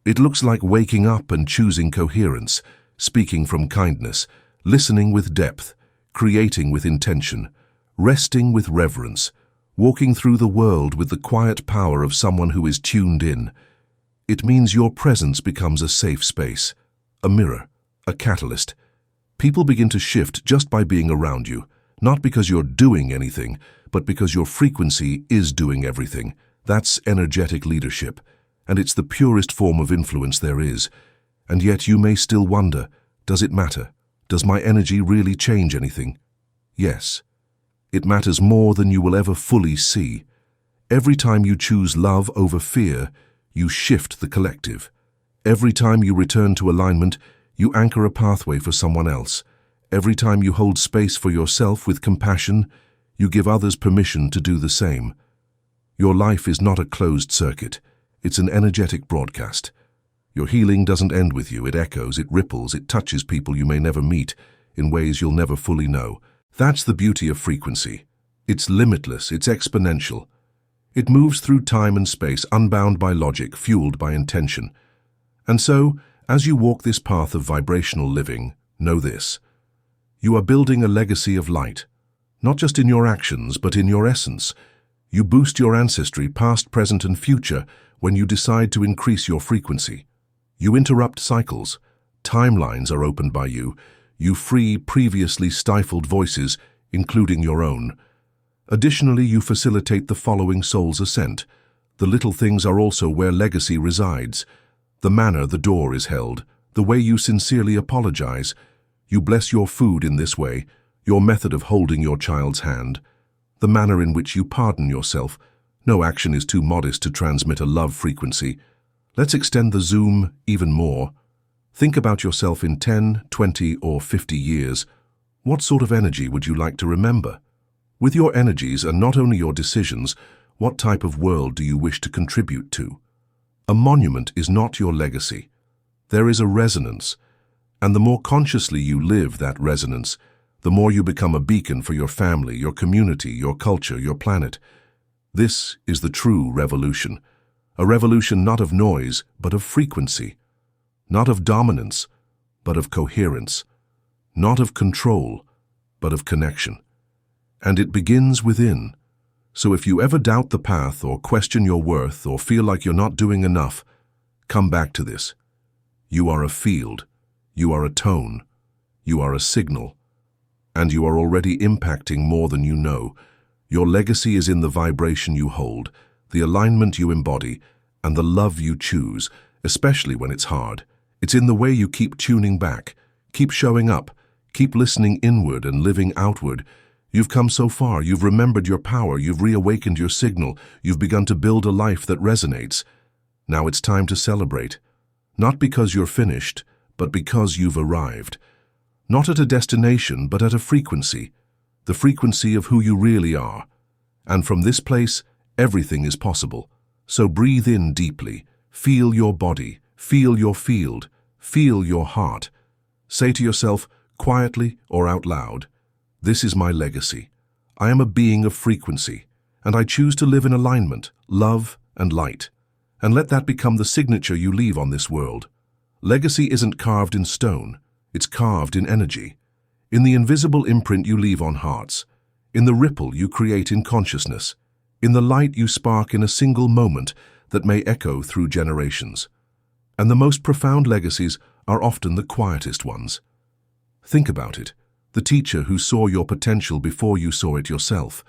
It looks like waking up and choosing coherence, speaking from kindness, listening with depth, creating with intention, resting with reverence, walking through the world with the quiet power of someone who is tuned in. It means your presence becomes a safe space, a mirror, a catalyst. People begin to shift just by being around you, not because you're doing anything, but because your frequency is doing everything. That's energetic leadership, and it's the purest form of influence there is. And yet you may still wonder, does it matter? Does my energy really change anything? Yes. It matters more than you will ever fully see. Every time you choose love over fear, you shift the collective. Every time you return to alignment, you anchor a pathway for someone else. Every time you hold space for yourself with compassion, you give others permission to do the same. Your life is not a closed circuit. It's an energetic broadcast. Your healing doesn't end with you. It echoes, it ripples, it touches people you may never meet in ways you'll never fully know. That's the beauty of frequency. It's limitless, it's exponential. It moves through time and space, unbound by logic, fueled by intention. And so, as you walk this path of vibrational living, know this. You are building a legacy of light, not just in your actions, but in your essence. You boost your ancestry, past, present, and future, when you decide to increase your frequency. You interrupt cycles. Timelines are opened by you. You free previously stifled voices, including your own. Additionally, you facilitate the following soul's ascent. The little things are also where legacy resides. The manner the door is held, the way you sincerely apologize. You bless your food in this way, your method of holding your child's hand. The manner in which you pardon yourself. No action is too modest to transmit a love frequency. Let's extend the zoom even more. Think about yourself in 10, 20, or 50 years. What sort of energy would you like to remember? With your energies and not only your decisions, what type of world do you wish to contribute to? A monument is not your legacy. There is a resonance, and the more consciously you live that resonance, the more you become a beacon for your family, your community, your culture, your planet. This is the true revolution. A revolution not of noise, but of frequency. Not of dominance, but of coherence. Not of control, but of connection. And it begins within. So if you ever doubt the path or question your worth or feel like you're not doing enough, come back to this. You are a field. You are a tone. You are a signal. And you are already impacting more than you know. Your legacy is in the vibration you hold, the alignment you embody, and the love you choose, especially when it's hard. It's in the way you keep tuning back, keep showing up, keep listening inward and living outward. You've come so far, you've remembered your power, you've reawakened your signal, you've begun to build a life that resonates. Now it's time to celebrate. Not because you're finished, but because you've arrived. Not at a destination, but at a frequency. The frequency of who you really are. And from this place, everything is possible. So breathe in deeply, feel your body, feel your field, feel your heart. Say to yourself, quietly or out loud, this is my legacy. I am a being of frequency, and I choose to live in alignment, love, and light. And let that become the signature you leave on this world. Legacy isn't carved in stone, it's carved in energy. In the invisible imprint you leave on hearts, in the ripple you create in consciousness, in the light you spark in a single moment that may echo through generations. And the most profound legacies are often the quietest ones. Think about it. The teacher who saw your potential before you saw it yourself.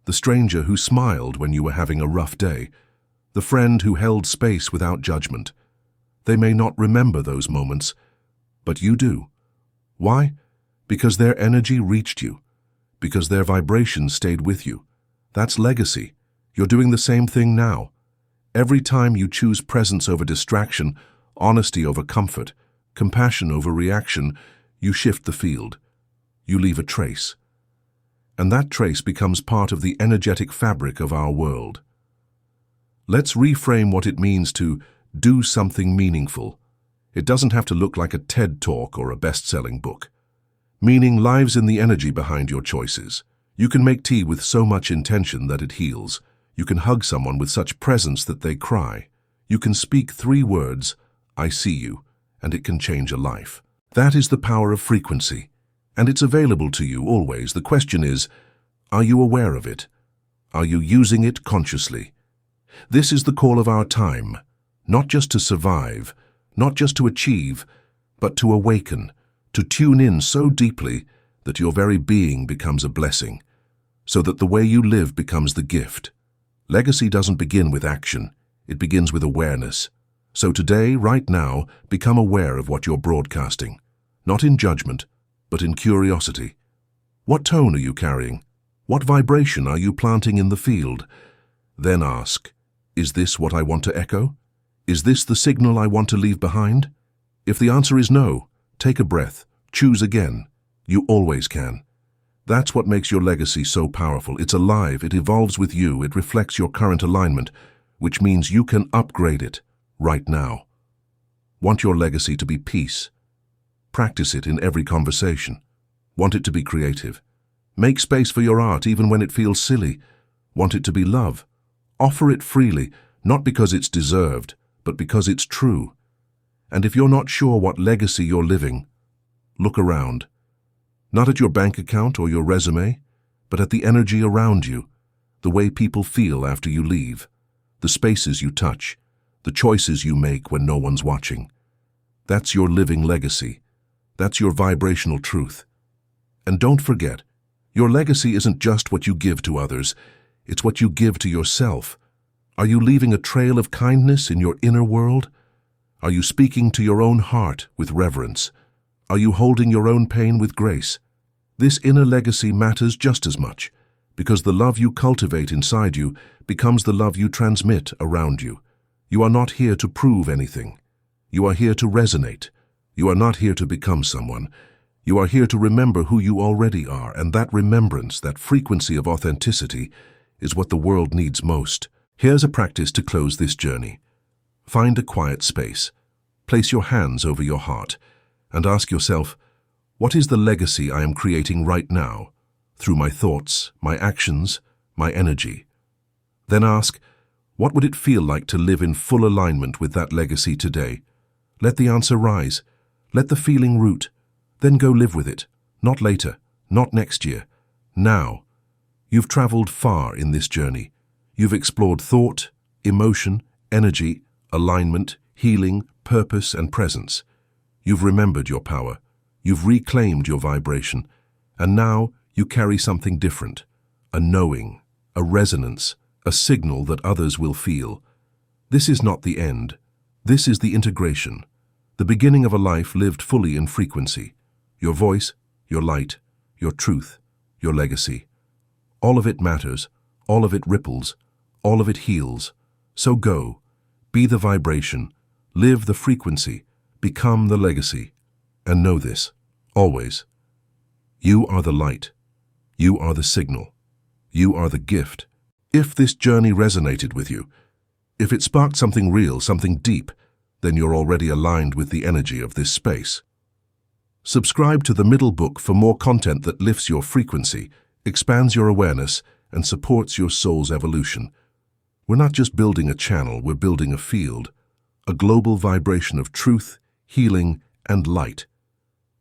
The stranger who smiled when you were having a rough day. The friend who held space without judgment. They may not remember those moments, but you do. Why? Because their energy reached you. Because their vibration stayed with you. That's legacy. You're doing the same thing now. Every time you choose presence over distraction, honesty over comfort, compassion over reaction, you shift the field. You leave a trace. And that trace becomes part of the energetic fabric of our world. Let's reframe what it means to do something meaningful. It doesn't have to look like a TED Talk or a best-selling book. Meaning lives in the energy behind your choices. You can make tea with so much intention that it heals. You can hug someone with such presence that they cry. You can speak 3 words, I see you, and it can change a life. That is the power of frequency. And it's available to you always. The question is, are you aware of it? Are you using it consciously? This is the call of our time, not just to survive, not just to achieve, but to awaken, to tune in so deeply that your very being becomes a blessing, so that the way you live becomes the gift. Legacy doesn't begin with action, it begins with awareness. So today, right now, become aware of what you're broadcasting, not in judgment, but in curiosity. What tone are you carrying? What vibration are you planting in the field? Then ask, is this what I want to echo? Is this the signal I want to leave behind? If the answer is no, take a breath, choose again. You always can. That's what makes your legacy so powerful. It's alive, it evolves with you, it reflects your current alignment, which means you can upgrade it right now. Want your legacy to be peace? Practice it in every conversation. Want it to be creative? Make space for your art even when it feels silly. Want it to be love? Offer it freely, not because it's deserved, but because it's true. And if you're not sure what legacy you're living, look around. Not at your bank account or your resume, but at the energy around you, the way people feel after you leave, the spaces you touch, the choices you make when no one's watching. That's your living legacy. That's your vibrational truth. And don't forget, your legacy isn't just what you give to others, it's what you give to yourself. Are you leaving a trail of kindness in your inner world? Are you speaking to your own heart with reverence? Are you holding your own pain with grace? This inner legacy matters just as much, because the love you cultivate inside you becomes the love you transmit around you. You are not here to prove anything. You are here to resonate. You are not here to become someone. You are here to remember who you already are, and that remembrance, that frequency of authenticity, is what the world needs most. Here's a practice to close this journey. Find a quiet space. Place your hands over your heart and ask yourself, what is the legacy I am creating right now, through my thoughts, my actions, my energy? Then ask, what would it feel like to live in full alignment with that legacy today? Let the answer rise. Let the feeling root. Then go live with it. Not later, not next year. Now. You've traveled far in this journey. You've explored thought, emotion, energy, alignment, healing, purpose, and presence. You've remembered your power. You've reclaimed your vibration. And now you carry something different. A knowing, a resonance, a signal that others will feel. This is not the end. This is the integration. The beginning of a life lived fully in frequency. Your voice, your light, your truth, your legacy. All of it matters. All of it ripples. All of it heals. So go. Be the vibration. Live the frequency. Become the legacy. And know this, always. You are the light. You are the signal. You are the gift. If this journey resonated with you, if it sparked something real, something deep, then you're already aligned with the energy of this space. Subscribe to the Middle Book for more content that lifts your frequency, expands your awareness, and supports your soul's evolution. We're not just building a channel, we're building a field, a global vibration of truth, healing, and light.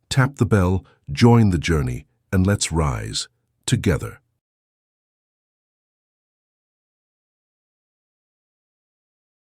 Tap the bell, join the journey, and let's rise together.